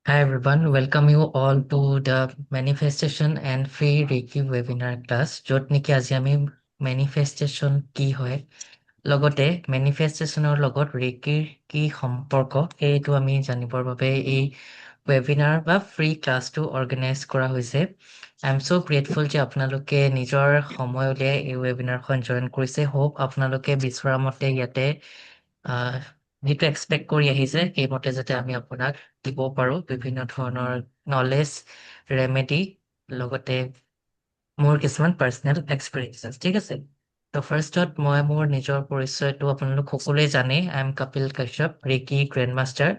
Hi everyone, welcome you all to the Manifestation and Free Reiki webinar class. য'ত নেকি আজি আমি manifestation কি হয় লগতে manifestationৰ লগত ৰেকিৰ কি সম্পৰ্ক এইটো আমি জানিবৰ বাবে এই webinar বা free ক্লাছটো অৰ্গেনাইজ কৰা হৈছে। I am so grateful যে আপোনালোকে নিজৰ সময় উলিয়াই এই ৱেবিনাৰখন জইন কৰিছে। হোপ আপোনালোকে বিচৰা মতে ইয়াতে যিটো এক্সপেক্ট কৰি আহিছে সেইমতে যাতে আমি আপোনাক দিব পাৰো বিভিন্ন ধৰণৰ নলেজ ৰেমেডি লগতে মোৰ কিছুমান পাৰ্চনেল এক্সপিৰিয়েঞ্চেছ ঠিক আছে তো ফাৰ্ষ্টত মই মোৰ নিজৰ পৰিচয়টো আপোনালোক সকলোৱে জানে I am Kapil Kashyap reiki grand master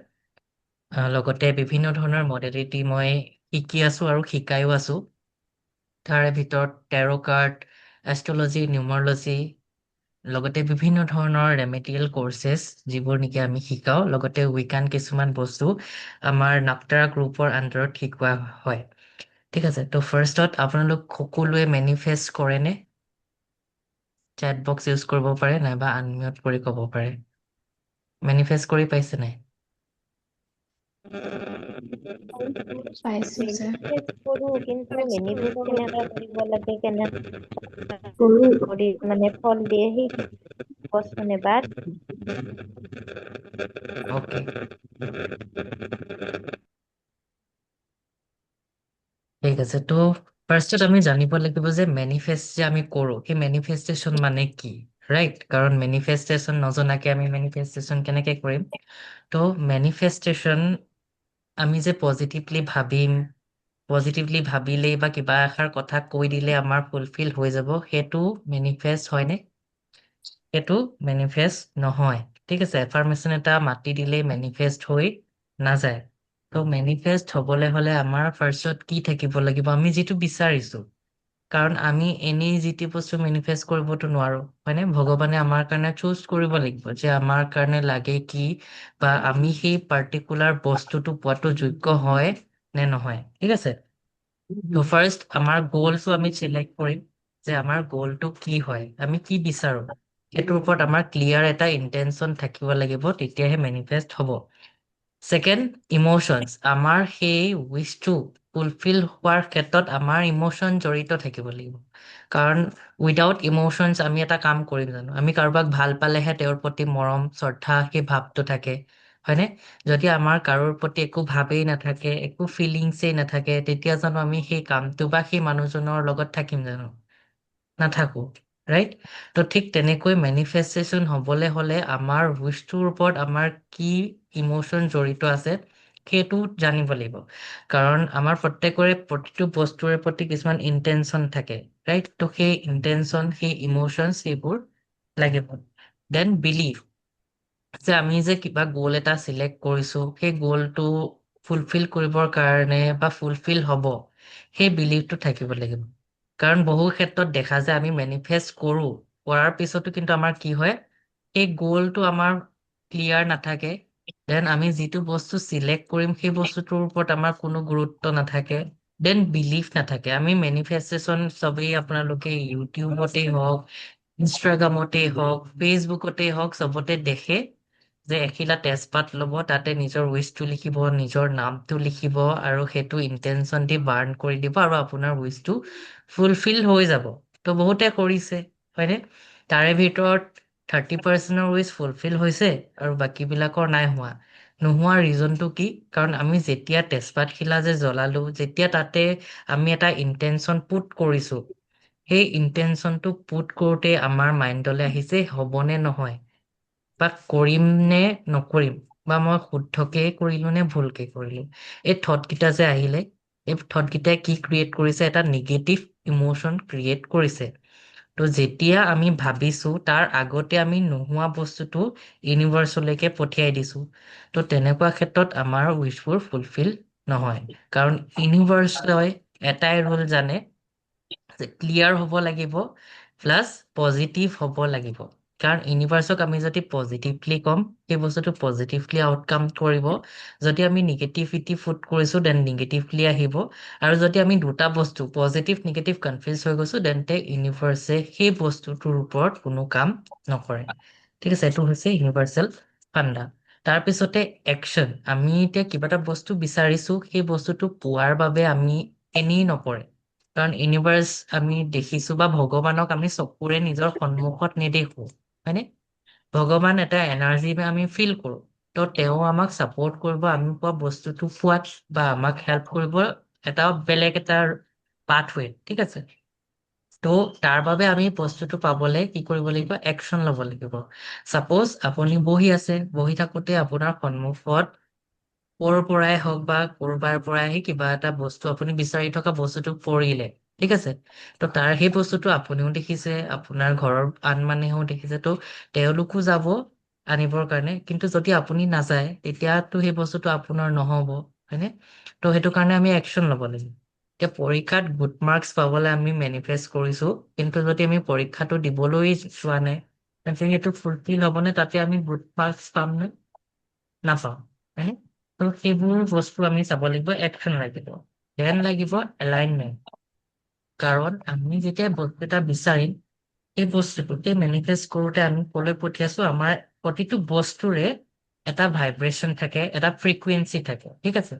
লগতে বিভিন্ন ধৰণৰ মডেলিটি মই শিকি আছো আৰু শিকায়ো আছো তাৰে ভিতৰত টেৰো কাৰ্ড এষ্ট্ৰলজি নিউমাৰলজি লগতে বিভিন্ন ধৰণৰ ৰেমেডিয়েল কোৰ্চেছ যিবোৰ নেকি আমি শিকাওঁ লগতে উইকান কিছুমান বস্তু আমাৰ নাপ্তাৰা গ্ৰুপৰ আণ্ডাৰত শিকোৱা হয় ঠিক আছে তো ফাৰ্ষ্টত আপোনালোক সকলোৱে মেনিফেষ্ট কৰেনে চেট বক্স ইউজ কৰিব পাৰে নাইবা আনমিউট কৰি ক'ব পাৰে মেনিফেষ্ট কৰি পাইছে নাই পাইছো ছাৰ। কৰো কিন্তু মেনিফেষ্ট কেনেকে কৰিব লাগে কৰো। কৰি মানে ফল দিয়ে সেই কোৱাচোন এবাৰ অ'কে ঠিক আছে তো ফাৰ্ষ্টত আমি জানিব লাগিব যে মেনিফেষ্ট যে আমি কৰো সেই মেনিফেষ্টেশ্যন মানে কি ৰাইট কাৰণ মেনিফেষ্টেশ্যন নজনাকে আমি মেনিফেষ্টেশ্যন কেনেকে কৰিম তো মেনিফেষ্টেশ্যন আমি যে পজিটিভলি ভাবিলেই বা কিবা এষাৰ কথা কৈ দিলে আমাৰ ফুলফিল হৈ যাব সেইটো মেনিফেষ্ট হয়নে সেইটো মেনিফেষ্ট নহয় ঠিক আছে এফাৰ্মেশ্যন এটা মাতি দিলেই মেনিফেষ্ট হৈ নাযায় তো মেনিফেষ্ট হবলৈ হলে আমাৰ ফাৰ্ষ্টত কি থাকিব লাগিব আমি যিটো বিচাৰিছো কাৰণ আমি এনেই যিটো বস্তু মেনিফেষ্ট কৰিবতো নোৱাৰো হয়নে ভগৱানে আমাৰ কাৰণে চুজ কৰিব লাগিব যে আমাৰ কাৰণে লাগে কি বা আমি সেই পাৰ্টিকুলাৰ বস্তুটো পোৱাটো যোগ্য হয় নে নহয় ঠিক আছে তো ফাৰ্ষ্ট আমাৰ গ'লটো আমি চিলেক্ট কৰিম যে আমাৰ গ'লটো কি হয় আমি কি বিচাৰো সেইটোৰ ওপৰত আমাৰ ক্লিয়াৰ এটা ইণ্টেনশ্যন থাকিব লাগিব তেতিয়াহে মেনিফেষ্ট হ'ব ছেকেণ্ড ইম'চনছ আমাৰ সেই উইচটো ফুলফিল হোৱাৰ ক্ষেত্ৰত আমাৰ ইম'চন জড়িত থাকিব লাগিব কাৰণ উইদাউট ইম'চনছ আমি এটা কাম কৰিম জানো আমি কাৰোবাক ভাল পালেহে তেওঁৰ প্ৰতি মৰম শ্ৰদ্ধা সেই ভাৱটো থাকে হয়নে যদি আমাৰ কাৰোৰ প্ৰতি একো ভাৱেই নাথাকে একো ফিলিংছেই নাথাকে তেতিয়া জানো আমি সেই কামটো বা সেই মানুহজনৰ লগত থাকিম জানো নাথাকো ৰাইট তো ঠিক তেনেকৈ মেনিফেষ্টেশ্যন হ'বলৈ হ'লে আমাৰ উইচটোৰ ওপৰত আমাৰ কি ইম'চন জড়িত আছে সেইটো জানিব লাগিব কাৰণ আমাৰ প্ৰত্যেকৰে প্ৰতিটো বস্তুৰে প্ৰতি কিছুমান ইণ্টেনশ্যন থাকে ৰাইট তো সেই ইণ্টেনশ্যন সেই ইম'চনছ সেইবোৰ লাগিব দেন বিলিভ যে আমি যে কিবা গ'ল এটা চিলেক্ট কৰিছো সেই গ'লটো ফুলফিল কৰিবৰ কাৰণে বা ফুলফিল হ'ব সেই বিলিভটো থাকিব লাগিব কাৰণ বহু ক্ষেত্ৰত দেখা যায় আমি মেনিফেষ্ট কৰাৰ পিছতো কিন্তু আমাৰ কি হয় সেই গ'লটো আমাৰ ক্লিয়াৰ নাথাকে দেন আমি যিটো বস্তু চিলেক্ট কৰিম সেই বস্তুটোৰ ওপৰত আমাৰ কোনো গুৰুত্ব নাথাকে দেন বিলিভ নাথাকে আমি মেনিফেষ্টেশ্যন চবেই আপোনালোকে ইউটিউবতেই হওক ইনষ্টাগ্ৰামতেই হওক ফেচবুকতেই হওক চবতে দেখে যে এখিলা তেজপাত ল'ব তাতে নিজৰ উইচটো লিখিব নিজৰ নামটো লিখিব আৰু সেইটো ইণ্টেনশ্যন দি বাৰ্ণ কৰি দিব আৰু আপোনাৰ উইচটো ফুলফিল হৈ যাব তো বহুতে কৰিছে হয়নে তাৰে ভিতৰত 30% উইচ ফুলফিল হৈছে আৰু বাকীবিলাকৰ নাই হোৱা নোহোৱাৰ ৰিজনটো কি কাৰণ আমি যেতিয়া তেজপাতখিলা যে জ্বলালো যেতিয়া তাতে আমি এটা ইণ্টেনশ্যন পুট কৰিছো সেই ইণ্টেনশ্যনটো পুট কৰোঁতে আমাৰ মাইণ্ডলৈ আহিছে হ'বনে নহয় বা কৰিম নে নকৰিম বা মই শুদ্ধকে কৰিলো নে ভুলকে কৰিলো এই থটকেইটা যে আহিলে এই থটকেইটাই কি ক্ৰিয়েট কৰিছে এটা নিগেটিভ ইম'চন ক্ৰিয়েট কৰিছে তো যেতিয়া আমি ভাবিছো তাৰ আগতে আমি নোহোৱা বস্তুটো ইউনিভাৰ্চলৈকে পঠিয়াই দিছো তো তেনেকুৱা ক্ষেত্ৰত আমাৰ উইচবোৰ ফুলফিল নহয় কাৰণ ইউনিভাৰ্চলৈ এটাই ৰুল জানে যে ক্লিয়াৰ হ'ব লাগিব প্লাছ পজিটিভ হ'ব লাগিব কাৰণ ইউনিভাৰ্চক আমি যদি পজিটিভলি ক'ম সেই বস্তুটো পজিটিভলি আউটকাম কৰিব যদি আমি নিগেটিভিটি ফুট কৰিছো দেন নিগেটিভলি আহিব আৰু যদি আমি দুটা বস্তু পজিটিভ নিগেটিভ কনফিউজ হৈ গৈছো তেন্তে ইউনিভাৰ্চে সেই বস্তুটোৰ ওপৰত কোনো কাম নকৰে ঠিক আছে এইটো হৈছে ইউনিভাৰ্চেল ফাণ্ডা তাৰপিছতে একশ্যন। আমি এতিয়া কিবা এটা বস্তু বিচাৰিছো, সেই বস্তুটো পোৱাৰ বাবে আমি এনেই নপৰে। কাৰণ ইউনিভাৰ্চ আমি দেখিছো বা ভগৱানক আমি চকুৰে নিজৰ সন্মুখত নেদেখো, হয়নে? ভগৱান এটা এনাৰ্জি আমি ফিল কৰো। তো তেওঁ আমাক ছাপৰ্ট কৰিব আমি পোৱা বস্তুটো পোৱাত, বা আমাক হেল্প কৰিব এটা বেলেগ এটা পাথৱে, ঠিক আছে? তো তাৰ বাবে আমি বস্তুটো পাবলৈ কি কৰিব লাগিব? একশ্যন ল'ব লাগিব। চাপ'জ আপুনি বহি আছে, বহি থাকোতে আপোনাৰ সন্মুখত ক'ৰ পৰাই হওক বা ক'ৰবাৰ পৰাই আহি কিবা এটা বস্তু আপুনি বিচাৰি থকা বস্তুটো পৰিলে, ঠিক আছে? তো তাৰ সেই বস্তুটো আপুনিও দেখিছে, আপোনাৰ ঘৰৰ আন মানুহেও দেখিছে। তো তেওঁলোকো যাব আনিবৰ কাৰণে, কিন্তু যদি আপুনি নাযায় তেতিয়াতো সেই বস্তুটো আপোনাৰ নহ'ব, হয়নে? তো সেইটো কাৰণে আমি একশ্যন ল'ব লাগিব। এতিয়া পৰীক্ষাত গুড মাৰ্কছ পাবলৈ আমি মেনিফেষ্ট কৰিছো, কিন্তু যদি আমি পৰীক্ষাটো দিবলৈ যোৱা নাই, তেন্তে সেইটো ফুলফিল হ'বনে? তাতে আমি গুড মাৰ্কছ পাম নে? নাপাওঁ, হয়নে? তো সেইবোৰ বস্তু আমি চাব লাগিব, একশ্যন লাগিব। দেন লাগিব এলাইনমেণ্ট। কাৰণ আমি যেতিয়া বস্তু এটা বিচাৰিম, এই বস্তুটো এই মেনিফেষ্ট কৰোঁতে আমি কলৈ পঠিয়াইছো, আমাৰ প্ৰতিটো বস্তুৰে এটা ভাইব্ৰেশ্যন থাকে, এটা ফ্ৰিকুৱেঞ্চি থাকে, ঠিক আছে?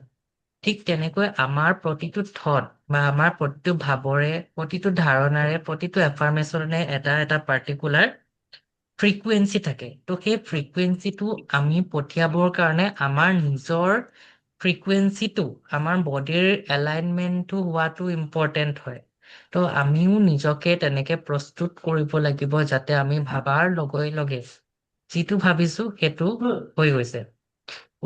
ঠিক তেনেকৈ আমাৰ প্ৰতিটো থট বা আমাৰ প্ৰতিটো ভাৱৰে, প্ৰতিটো ধাৰণাৰে, প্ৰতিটো এফাৰ্মেশ্যনে এটা এটা পাৰ্টিকুলাৰ ফ্ৰিকুৱেঞ্চি থাকে। তো সেই ফ্ৰিকুৱেঞ্চিটো আমি পঠিয়াবৰ কাৰণে আমাৰ নিজৰ ফ্ৰিকুৱেঞ্চিটো, আমাৰ বডিৰ এলাইনমেণ্টটো হোৱাটো ইম্পৰ্টেণ্ট হয়। তো আমিও নিজকে তেনেকে প্ৰস্তুত কৰিব লাগিব যাতে আমি ভাবাৰ লগে লগে যিটো ভাবিছো সেইটো হৈ গৈছে।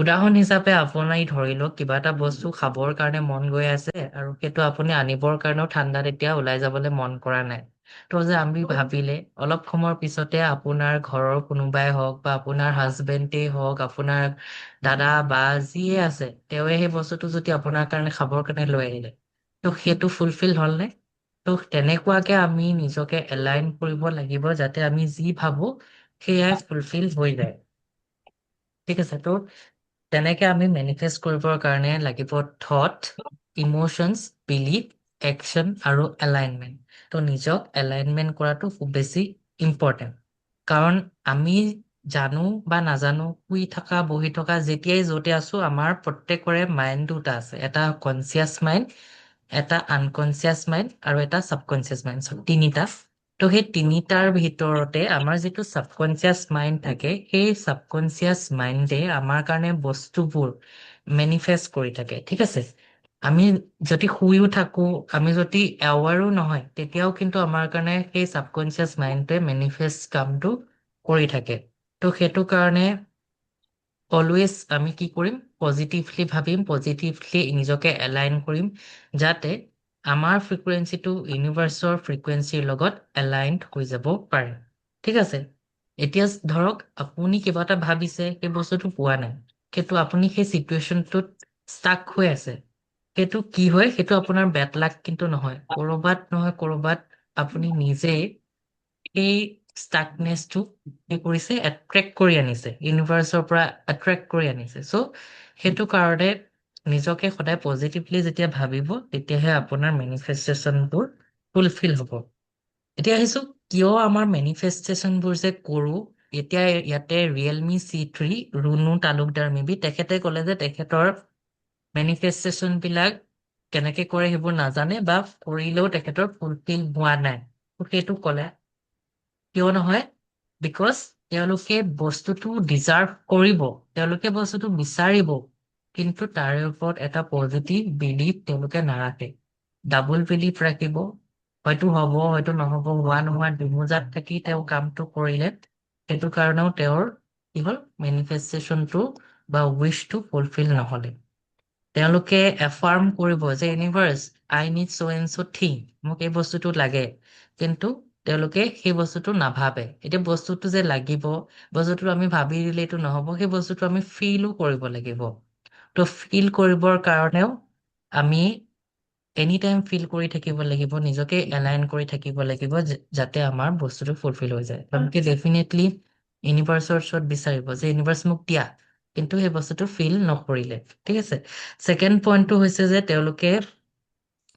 উদাহৰণ হিচাপে আপুনি ধৰি লওক কিবা এটা বস্তু খাবৰ কাৰণে মন গৈ আছে, আৰু সেইটো আপুনি আনিবৰ কাৰণেও ঠাণ্ডাত এতিয়া ওলাই যাবলৈ মন কৰা নাই। তো যে আমি ভাবিলে অলপ সময়ৰ পিছতে আপোনাৰ ঘৰৰ কোনোবাই হওক বা আপোনাৰ হাজবেণ্ডেই হওক, আপোনাৰ দাদা বা যিয়ে আছে, তেওঁৱে সেই বস্তুটো যদি আপোনাৰ কাৰণে খাবৰ কাৰণে লৈ আহিলে, তো সেইটো ফুলফিল হ'লনে? তো তেনেকুৱাকে আমি নিজকে এলাইন কৰিব লাগিব যাতে আমি যি ভাবো সেয়াই ফুলফিল হৈ যায়, ঠিক আছে? তো তেনেকে আমি মেনিফেষ্ট কৰিবৰ কাৰণে লাগিব থট, ইম'চনছ, বিলিফ, একশ্যন আৰু এলাইনমেণ্ট। তো নিজক এলাইনমেণ্ট কৰাটো খুব বেছি ইম্পৰ্টেণ্ট। কাৰণ আমি জানো বা নাজানো, শুই থকা বহি থকা যেতিয়াই য'তে আছো, আমাৰ প্ৰত্যেকৰে মাইণ্ড দুটা আছে, এটা কনচিয়াছ মাইণ্ড, এটা আনকনচিয়াছ মাইণ্ড আৰু এটা ছাবকনচিয়াছ মাইণ্ড, তিনিটা। তো সেই তিনিটাৰ ভিতৰতে আমাৰ যিটো ছাবকনচিয়াছ মাইণ্ড থাকে, সেই ছাবকনচিয়াছ মাইণ্ডে আমাৰ কাৰণে বস্তুবোৰ মেনিফেষ্ট কৰি থাকে, ঠিক আছে? আমি যদি শুইও থাকো, আমি যদি এৱাৰো নহয়, তেতিয়াও কিন্তু আমাৰ কাৰণে সেই ছাবকনচিয়াছ মাইণ্ডটোৱে মেনিফেষ্ট কামটো কৰি থাকে। তো সেইটো কাৰণে অলৱেজ আমি কি কৰিম? পজিটিভলি ভাবিম, পজিটিভলি নিজকে এলাইন কৰিম, যাতে আমাৰ ফ্ৰিকুৱেঞ্চিটো ইউনিভাৰ্চৰ ফ্ৰিকুৱেঞ্চিৰ লগত এলাইনড হৈ যাব পাৰে, ঠিক আছে? এতিয়া ধৰক আপুনি কিবা এটা ভাবিছে, সেই বস্তুটো পোৱা নাই, সেইটো আপুনি সেই চিটুৱেশ্যনটোত ষ্টাক হৈ আছে। সেইটো কি হয়? সেইটো আপোনাৰ বেড লাক কিন্তু নহয়, ক'ৰবাত নহয় ক'ৰবাত আপুনি নিজেই এই ষ্টাকনেছটো কি কৰিছে? এট্ৰেক্ট কৰি আনিছে, ইউনিভাৰ্চৰ পৰা এট্ৰেক্ট কৰি আনিছে। চ' সেইটো কাৰণে নিজকে সদায় পজিটিভলি যেতিয়া ভাবিব, তেতিয়াহে আপোনাৰ মেনিফেষ্টেশ্যনবোৰ ফুলফিল হ'ব। এতিয়া আহিছো কিয় আমাৰ মেনিফেষ্টেশ্যনবোৰ যে কৰো। এতিয়া ইয়াতে Realme C3 Runu Talukdar maybe তেখেতে ক'লে যে তেখেতৰ মেনিফেষ্টেশ্যন বিলাক কেনেকে কৰে সেইবোৰ নাজানে, বা কৰিলেও তেখেতৰ ফুলফিল হোৱা নাই। সেইটো ক'লে কিয় নহয়? বিকজ তেওঁলোকে বস্তুটো ডিজাৰ্ভ কৰিব, তেওঁলোকে বস্তুটো বিচাৰিব, কিন্তু তাৰে ওপৰত এটা পজিটিভ বিলিফ তেওঁলোকে নাৰাখে, ডাবল বিলিফ ৰাখিব। হয়তো হ'ব, হয়তো নহ'ব, হোৱা নোহোৱা দুমোজাত থাকি তেওঁ কামটো কৰিলে, সেইটো কাৰণেও তেওঁৰ কি হ'ল? মেনিফেষ্টেশ্যনটো বা উইচটো ফুলফিল নহ'লে। তেওঁলোকে এফাৰ্ম কৰিব যে universe, I need so' and so' thing, মোক এই বস্তুটো লাগে, কিন্তু তেওঁলোকে সেই বস্তুটো নাভাবে। এতিয়া বস্তুটো যে লাগিব, বস্তুটো আমি ভাবি দিলে এইটো নহ'ব, সেই বস্তুটো আমি ফিলো কৰিব লাগিব। তো ফিল কৰিবৰ কাৰণেও আমি এনি টাইম ফিল কৰি থাকিব লাগিব, নিজকে এলাইন কৰি থাকিব লাগিব, যাতে আমাৰ বস্তুটো ফুলফিল হৈ যায়। তেওঁলোকে ডেফিনেটলি ইউনিভাৰ্চৰ ওচৰত বিচাৰিব যে ইউনিভাৰ্চ মোক দিয়া, কিন্তু সেই বস্তুটো ফিল নকৰিলে, ঠিক আছে? ছেকেণ্ড পইণ্টটো হৈছে যে তেওঁলোকে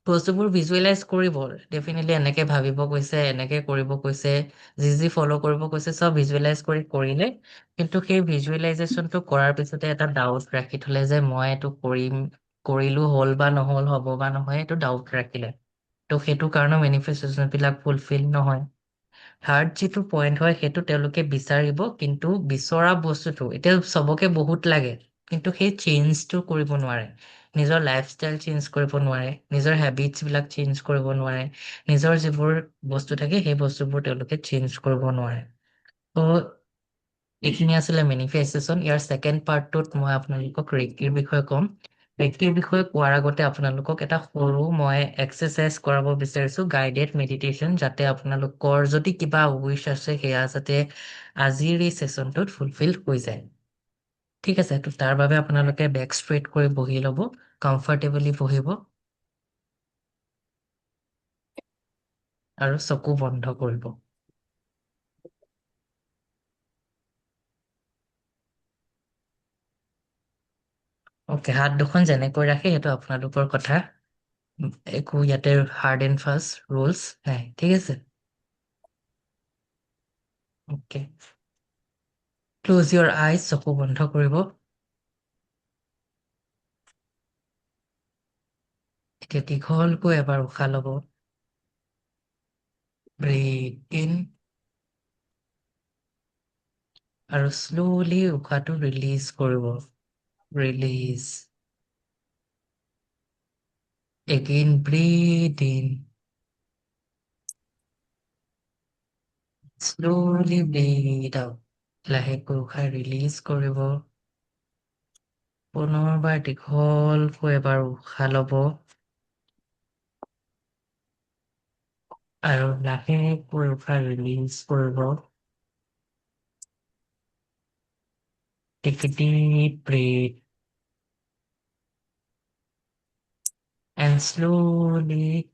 বস্তুবোৰ ভিজুৱেলাইজ কৰিব ডেফিনেটলি এনেকে ভাবিব কৈছে এনেকে কৰিব কৈছে যি ফ'ল' কৰিব কৈছে চব ভিজুৱেলাইজ কৰিলে কিন্তু সেই ভিজুৱেলাইজেশ্যনটো কৰাৰ পিছতে এটা ডাউট ৰাখি থলে যে মই এইটো কৰিলো হ'ল বা নহ'ল হ'ব বা নহয় এইটো ডাউট ৰাখিলে ত' সেইটো কাৰণে মেনিফেষ্টেশ্যন বিলাক ফুলফিল নহয় থাৰ্ড যিটো পইণ্ট হয় সেইটো তেওঁলোকে বিচাৰিব কিন্তু বিচৰা বস্তুটো এতিয়া চবকে বহুত লাগে কিন্তু সেই চেঞ্জটো কৰিব নোৱাৰে নিজৰ লাইফষ্টাইল চেঞ্জ কৰিব নোৱাৰে নিজৰ হেবিটছ বিলাক চেঞ্জ কৰিব নোৱাৰে নিজৰ যিবোৰ বস্তু থাকে সেই বস্তুবোৰ তেওঁলোকে চেঞ্জ কৰিব নোৱাৰে ত' এইখিনি আছিলে মেনিফেষ্টেশ্যন ইয়াৰ ছেকেণ্ড পাৰ্টটোত মই আপোনালোকক ৰেকিৰ বিষয়ে ক'ম ৰেকিৰ বিষয়ে কোৱাৰ আগতে আপোনালোকক এটা সৰু মই এক্সাৰচাইজ কৰাব বিচাৰিছো গাইডেড মেডিটেশ্যন যাতে আপোনালোকৰ যদি কিবা উইচ আছে সেয়া যাতে আজিৰ এই ছেশ্যনটোত ফুলফিল হৈ যায় ঠিক আছে ত' তাৰ বাবে আপোনালোকে বেক ষ্ট্ৰেইট কৰি বহি ল'ব কমফৰ্টেবলি বহিব আৰু চকু বন্ধ কৰিব অ'কে হাত দুখন যেনেকৈ ৰাখে সেইটো আপোনালোকৰ কথা একো ইয়াতে হাৰ্ড এণ্ড ফাষ্ট ৰুলছ নাই ঠিক আছে অ'কে ক্ল'জ ইয়ৰ আইজ চকু বন্ধ কৰিব এতিয়া দীঘলকৈ এবাৰ উশাহ ল'ব ব্ৰেথ ইন আৰু শ্ল'লি উশাহটো ৰিলিজ কৰিব release again breath in slowly breath out লাহেকৈ উশাহ ৰিলিজ কৰিব পুনৰবাৰ দীঘলকৈ এবাৰ উশাহ ল'ব আৰু লাহেকৈ উশাহ ৰিলিজ কৰিব Take a deep breath and slowly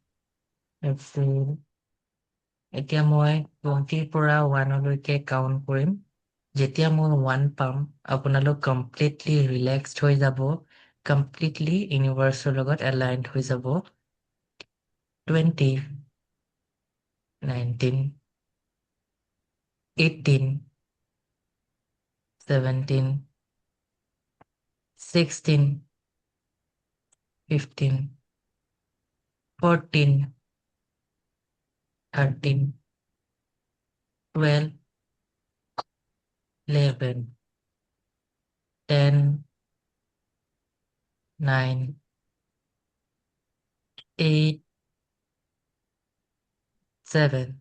exhale. এতিয়া মই 20ৰ পৰা 1লৈকে কাউণ্ট কৰিম যেতিয়া মই 1 পাম আপোনালোক কমপ্লিটলি ৰিলেক্সড হৈ যাব কমপ্লিটলি ইউনিভাৰ্চৰ লগত এলাইনড হৈ যাব 20 19 18 17 16 15 14 13 12 11 10 9 8 7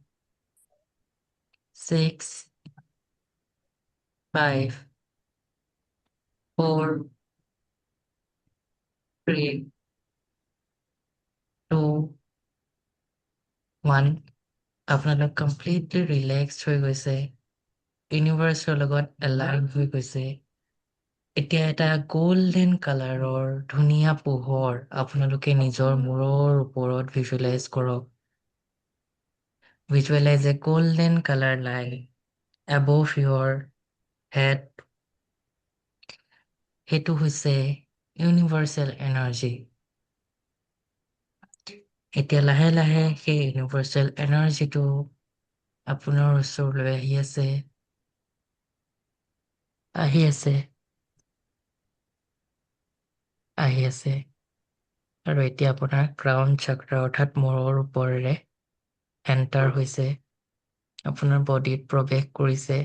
6 5 4 3 2 1 আপোনালোক কমপ্লিটলি ৰিলেক্সড হৈ গৈছে ইউনিভাৰ্চৰ লগত এলাইন হৈ গৈছে এতিয়া এটা গল্ডেন কালাৰৰ ধুনীয়া পোহৰ আপোনালোকে নিজৰ মূৰৰ ওপৰত ভিজুৱেলাইজ কৰক visualise A golden colour line above your head সেইটো হৈছে ইউনিভাৰ্চেল এনাৰ্জি এতিয়া লাহে লাহে সেই ইউনিভাৰ্চেল এনাৰ্জিটো আপোনাৰ ওচৰলৈ আহি আছে আহি আছে আহি আছে আৰু এতিয়া আপোনাৰ ক্ৰাউন চাক্ৰা অৰ্থাৎ মূৰৰ ওপৰেৰে এণ্টাৰ হৈছে আপোনাৰ বডিত প্ৰৱেশ কৰিছে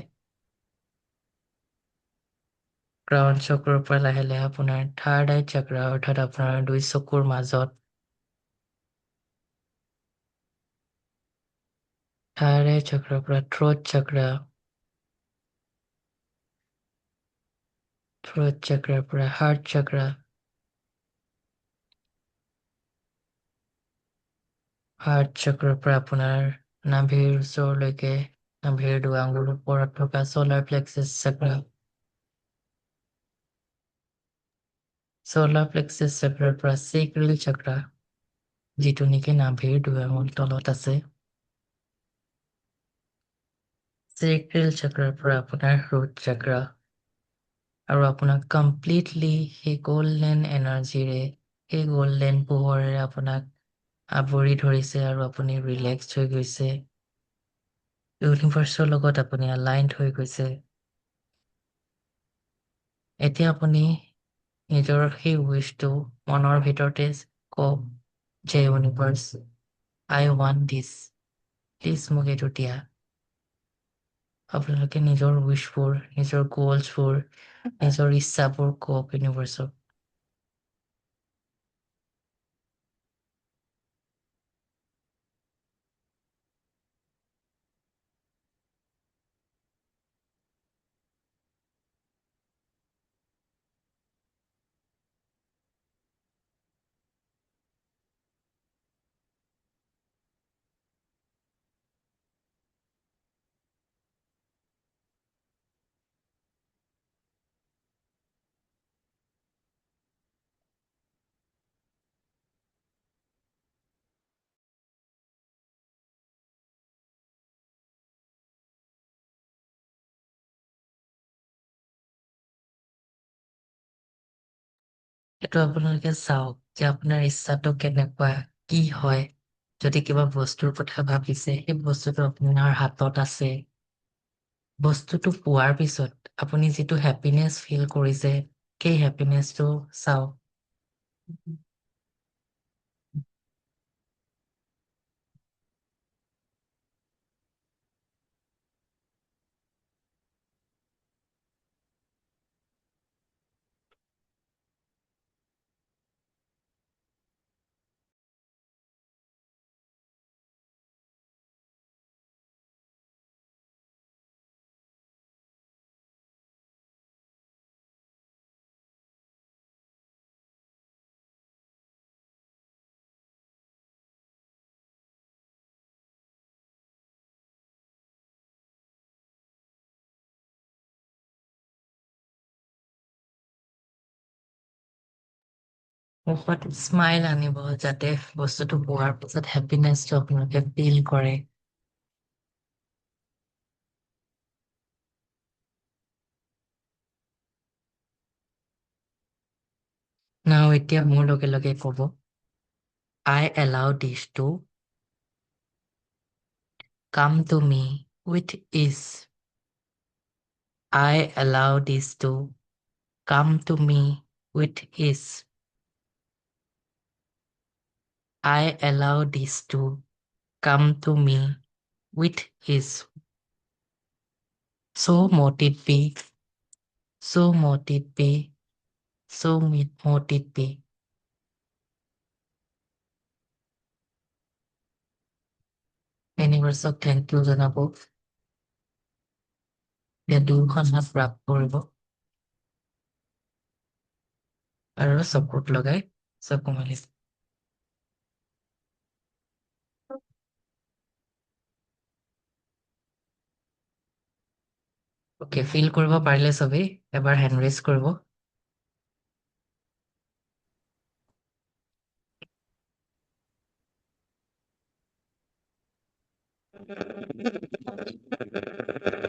ক্ৰাউন চক্ৰৰ পৰা লাহে লাহে আপোনাৰ থাৰ্ড আই চাক্ৰা অৰ্থাৎ আপোনাৰ দুই চকুৰ মাজত থাৰ্ড আই চাক্ৰাৰ পৰা থ্ৰ'ট চাক্ৰাৰ পৰা হাৰ্ট চাক্ৰা হাৰ্ট চাক্ৰাৰ পৰা আপোনাৰ নাভিৰ ওচৰলৈকে নাভিৰ দুআঙুল ওপৰত থকা চলাৰ প্লেক্সাছ চাক্ৰা চলাৰ প্লেক্সাছ চাক্ৰাৰ পৰা চেক্ৰেল চাক্ৰা যিটো নেকি নাভিৰ দুআঙুল তলত আছে চেক্ৰেল চাক্ৰাৰ পৰা আপোনাৰ ৰুট চাক্ৰা আৰু আপোনাক কমপ্লিটলি সেই গল্ডেন এনাৰ্জিৰে সেই গল্ডেন পোহৰেৰে আপোনাক আৱৰি ধৰিছে আৰু আপুনি ৰিলেক্স হৈ গৈছে। ইউনিভাৰ্চৰ লগত আপুনি এলাইনড হৈ গৈছে। এতিয়া আপুনি নিজৰ সেই উইচটো মনৰ ভিতৰতে কওক যে universe, I want this, please মোক এইটো দিয়া। আপোনালোকে নিজৰ উইচবোৰ, নিজৰ গ'লছবোৰ, নিজৰ ইচ্ছাবোৰ কওক ইউনিভাৰ্চক। এইটো আপোনালোকে চাওক যে আপোনাৰ ইচ্ছাটো কেনেকুৱা, কি হয়। যদি কিবা বস্তুৰ কথা ভাবিছে, সেই বস্তুটো আপোনাৰ হাতত আছে। বস্তুটো পোৱাৰ পিছত আপুনি যিটো হেপিনেছ ফিল কৰিছে, সেই হেপিনেছটো চাওক। মুখত স্মাইল আনিব, যাতে বস্তুটো পোৱাৰ পিছত হেপিনেছটো আপোনালোকে ফিল কৰে। নাও এতিয়া মোৰ লগে লগে ক'ব, I allow this to come to me with ease. I allow this to come to me with ease. I allow this to come to me with ease. So mote it be, so mote it be, so mote it be. ইউনিভাৰ্চক thank you জনাব। এতিয়া দুয়োখন হাত ৰাপ কৰিব আৰু চকুত লগাই চকু মেলিছে। অ'কে, ফিল কৰিব পাৰিলে চবেই এবাৰ হেণ্ড ৰেজ কৰিব।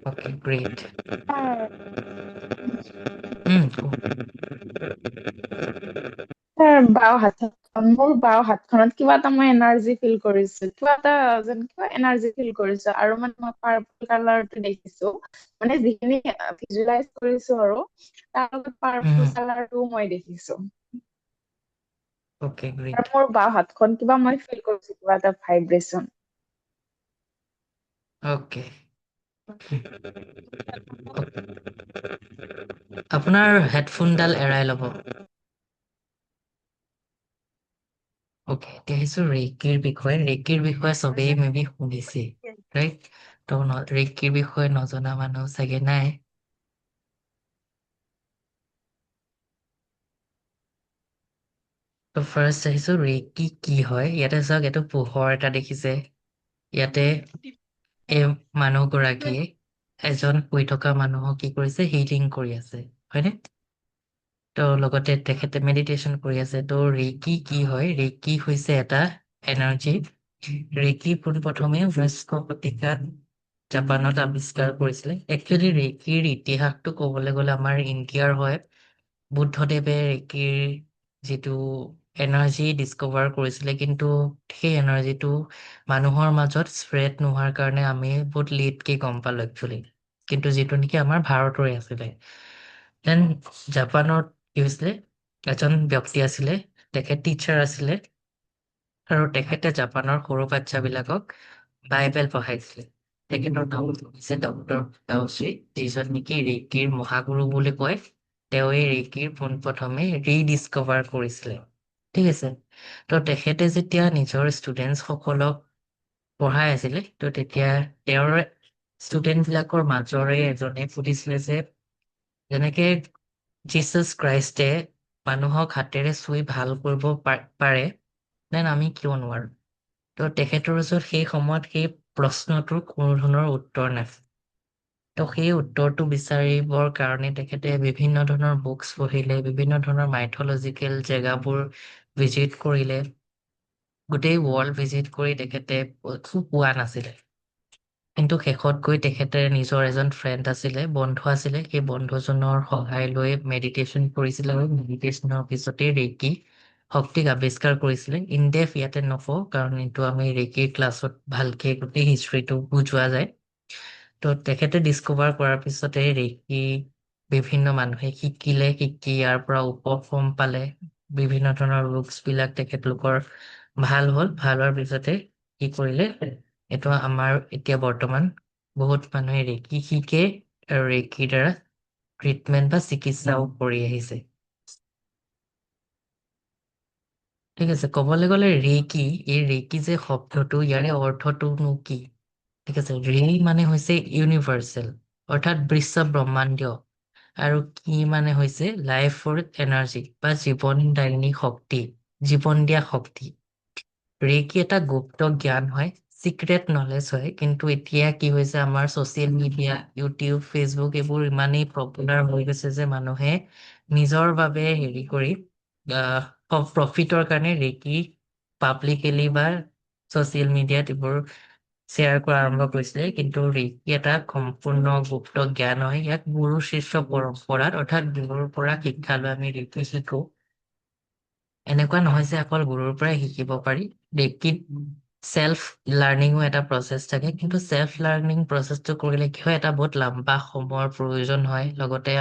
Okay, great. মোৰ বাওঁ হাতখনত কিবা এটা মই এনাৰ্জি ফিল কৰিছো, কিবা এটা যেন কিবা এনাৰ্জি ফিল কৰিছো, আৰু মানে মই পাৰ্পল কালাৰটো দেখিছো, মানে যিখিনি ভিজুৱেলাইজ কৰিছো আৰু তাৰ লগত পাৰ্পল কালাৰটো মই দেখিছো। অ'কে, আৰু গ্ৰেট। মোৰ বাওঁ হাতখন কিবা মই ফিল কৰিছো, কিবা এটা ভাইব্ৰেচন। অ'কে। আপোনাৰ হেডফোনডাল এৰাই ল'ব। অ'কে, এতিয়া আহিছো ৰেকিৰ বিষয়ে। ৰেকিৰ বিষয়ে চবেই মেবি শুনিছে, ৰাইট? ত' ৰেকিৰ বিষয়ে নজনা মানুহ চাগে নাই। ত' ফাৰ্ষ্ট আহিছো ৰেকি কি হয়। ইয়াতে চাওক, এইটো পোহৰ এটা দেখিছে। ইয়াতে এই মানুহগৰাকীয়ে এজন শুই থকা মানুহক কি কৰিছে, হিলিং কৰি আছে, হয়নে? ত' লগতে তেখেতে মেডিটেশ্যন কৰি আছে। ত' ৰেকি কি হয়? ৰেকি হৈছে এটা এনাৰ্জি। ৰেকি পোনপ্ৰথমে 19শ শতিকাত জাপানত আৱিষ্কাৰ কৰিছিলে। একচুৱেলি ৰেকিৰ ইতিহাসটো ক'বলৈ গ'লে আমাৰ ইণ্ডিয়াৰ হয়। বুদ্ধদেৱে ৰেকিৰ যিটো এনাৰ্জি ডিস্কভাৰ কৰিছিলে, কিন্তু সেই এনাৰ্জিটো মানুহৰ মাজত স্প্ৰেড নোহোৱাৰ কাৰণে আমি বহুত লেটকে গম পালো একচুৱেলি, কিন্তু যিটো নেকি আমাৰ ভাৰতৰে আছিলে। দেন জাপানত কি হৈছিলে, এজন ব্যক্তি আছিলে, তেখেত টিচাৰ আছিলে, আৰু তেখেতে জাপানৰ সৰু বাচ্চাবিলাকক বাইবেল পঢ়াইছিলে। তেখেতৰ নাম হৈছে ডক্টৰ ফুটাওচি, যিজন নেকি ৰেইকিৰ মহাগুৰু বুলি কয়। তেওঁ এই ৰেইকিৰ পোনপ্ৰথমে ৰিডিস্কভাৰ কৰিছিলে। ঠিক আছে। ত' তেখেতে যেতিয়া নিজৰ ষ্টুডেন্টছ সকলক পঢ়াই আছিলে, ত' তেতিয়া তেওঁৰ ষ্টুডেন্ট বিলাকৰ মাজৰে এজনে সুধিছিলে যে, যেনেকে জিচাছ ক্ৰাইষ্টে মানুহক হাতেৰে চুই ভাল কৰিব পাৰে, দেন আমি কিয় নোৱাৰো? ত' তেখেতৰ ওচৰত সেই সময়ত সেই প্ৰশ্নটোৰ কোনো ধৰণৰ উত্তৰ নাছিল। ত' সেই উত্তৰটো বিচাৰিবৰ কাৰণে তেখেতে বিভিন্ন ধৰণৰ বুকছ পঢ়িলে, বিভিন্ন ধৰণৰ মাইথলজিকেল জেগাবোৰ ভিজিট কৰিলে। গোটেই ৱৰ্ল্ড ভিজিট কৰি তেখেতে পোৱা নাছিলে। কিন্তু শেষত গৈ তেখেতে নিজৰ এজন ফ্ৰেণ্ড আছিলে, বন্ধু আছিলে, সেই বন্ধুজনৰ সহায় লৈ মেডিটেশ্যন কৰিছিলে, আৰু মেডিটেশ্যনৰ পিছতে ৰেইকি শক্তিক আৱিষ্কাৰ কৰিছিলে। ইনডেফ ইয়াতে নকওঁ, কাৰণ এইটো আমি ৰেইকিৰ ক্লাছত ভালকে গোটেই হিষ্ট্ৰীটো বুজোৱা যায়। ত' তেখেতে ডিস্কভাৰ কৰাৰ পিছতে ৰেইকি বিভিন্ন মানুহে শিকিলে, শিকি ইয়াৰ পৰা উপশম পালে। বিভিন্ন ধৰণৰ ৰোগছ বিলাক তেখেতলোকৰ ভাল হ'ল, ভাল হোৱাৰ পিছতে কি কৰিলে, এইটো আমাৰ এতিয়া বৰ্তমান বহুত মানুহে ৰেইকি শিকে, আৰু ৰেইকিৰ দ্বাৰা ট্ৰিটমেণ্ট বা চিকিৎসাও কৰি আহিছে। ঠিক আছে, ক'বলৈ গ'লে ৰেইকি, এই ৰেইকি যে শব্দটো, ইয়াৰে অৰ্থটোনো কি? ঠিক আছে, মানে হৈছে ইউনিভাৰ্চেল, অৰ্থাৎ বিশ্ব ব্ৰহ্মাণ্ডীয়, আৰু কি মানে হৈছে লাইফ ফ'ৰ্চ এনাৰ্জি বা জীৱনদায়িনী শক্তি, জীৱন দিয়া শক্তি। ৰেইকি এটা গুপ্ত জ্ঞান হয়, চিক্ৰেট নলেজ হয়, কিন্তু এতিয়া কি হৈছে, আমাৰ ছচিয়েল মিডিয়া, ইউটিউব, ফেচবুক এইবোৰ ইমানেই পপুলাৰ হৈ গৈছে যে মানুহে নিজৰ বাবে হেৰি কৰি প্ৰফিটৰ কাৰণে ৰেইকি পাব্লিকেলি বা ছচিয়েল মিডিয়াত এইবোৰ শ্বেয়াৰ কৰা আৰম্ভ কৰিছিলে। কিন্তু ৰেইকি এটা সম্পূৰ্ণ গুপ্ত জ্ঞান হয়, ইয়াক গুৰু শিষ্য পৰম্পৰাত, অৰ্থাৎ গুৰুৰ পৰা শিক্ষা লৈ আমি ৰেইকি শিকো। এনেকুৱা নহয় যে অকল গুৰুৰ পৰাই শিকিব পাৰি। ৰেইকিত চেল্ফ লাৰ্ণিঙো এটা প্ৰচেছ থাকে, কিন্তু চেল্ফ লাৰ্ণিং প্ৰচেছটো কৰিলে কি হয়, এটা বহুত লম্বা সময়ৰ প্ৰয়োজন হয়। লগতে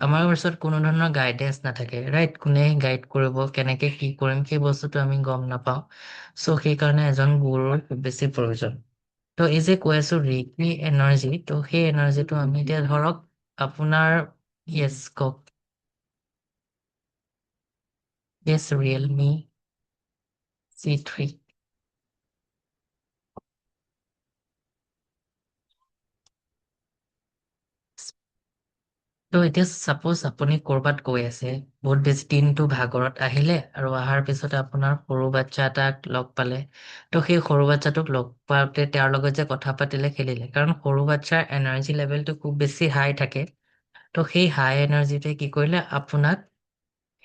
আমাৰ ওচৰত কোনো ধৰণৰ গাইডেন্স নাথাকে, ৰাইট? কোনে গাইড কৰিব, কেনেকে কি কৰিম, সেই বস্তুটো আমি গম নাপাওঁ। চ' সেইকাৰণে এজন গুৰুৰ খুব বেছি প্ৰয়োজন। ত' এই যে কৈ আছো ৰেইকি এনাৰ্জি, ত' সেই এনাৰ্জিটো আমি এতিয়া ধৰক আপোনাৰ, য়েছ কওক। য়েছ, ৰিয়েলমি C3। ত' এতিয়া চাপ'জ আপুনি ক'ৰবাত গৈ আছে, বহুত বেছি দিনটো ভাগৰত আহিলে, আৰু অহাৰ পিছতে আপোনাৰ সৰু বাচ্ছা এটাক লগ পালে। ত' সেই সৰু বাচ্ছাটোক লগ পাওঁতে তেওঁৰ লগত যে কথা পাতিলে, খেলিলে, কাৰণ সৰু বাচ্ছাৰ এনাৰ্জি লেভেলটো খুব বেছি হাই থাকে। ত' সেই হাই এনাৰ্জিটোৱে কি কৰিলে, আপোনাক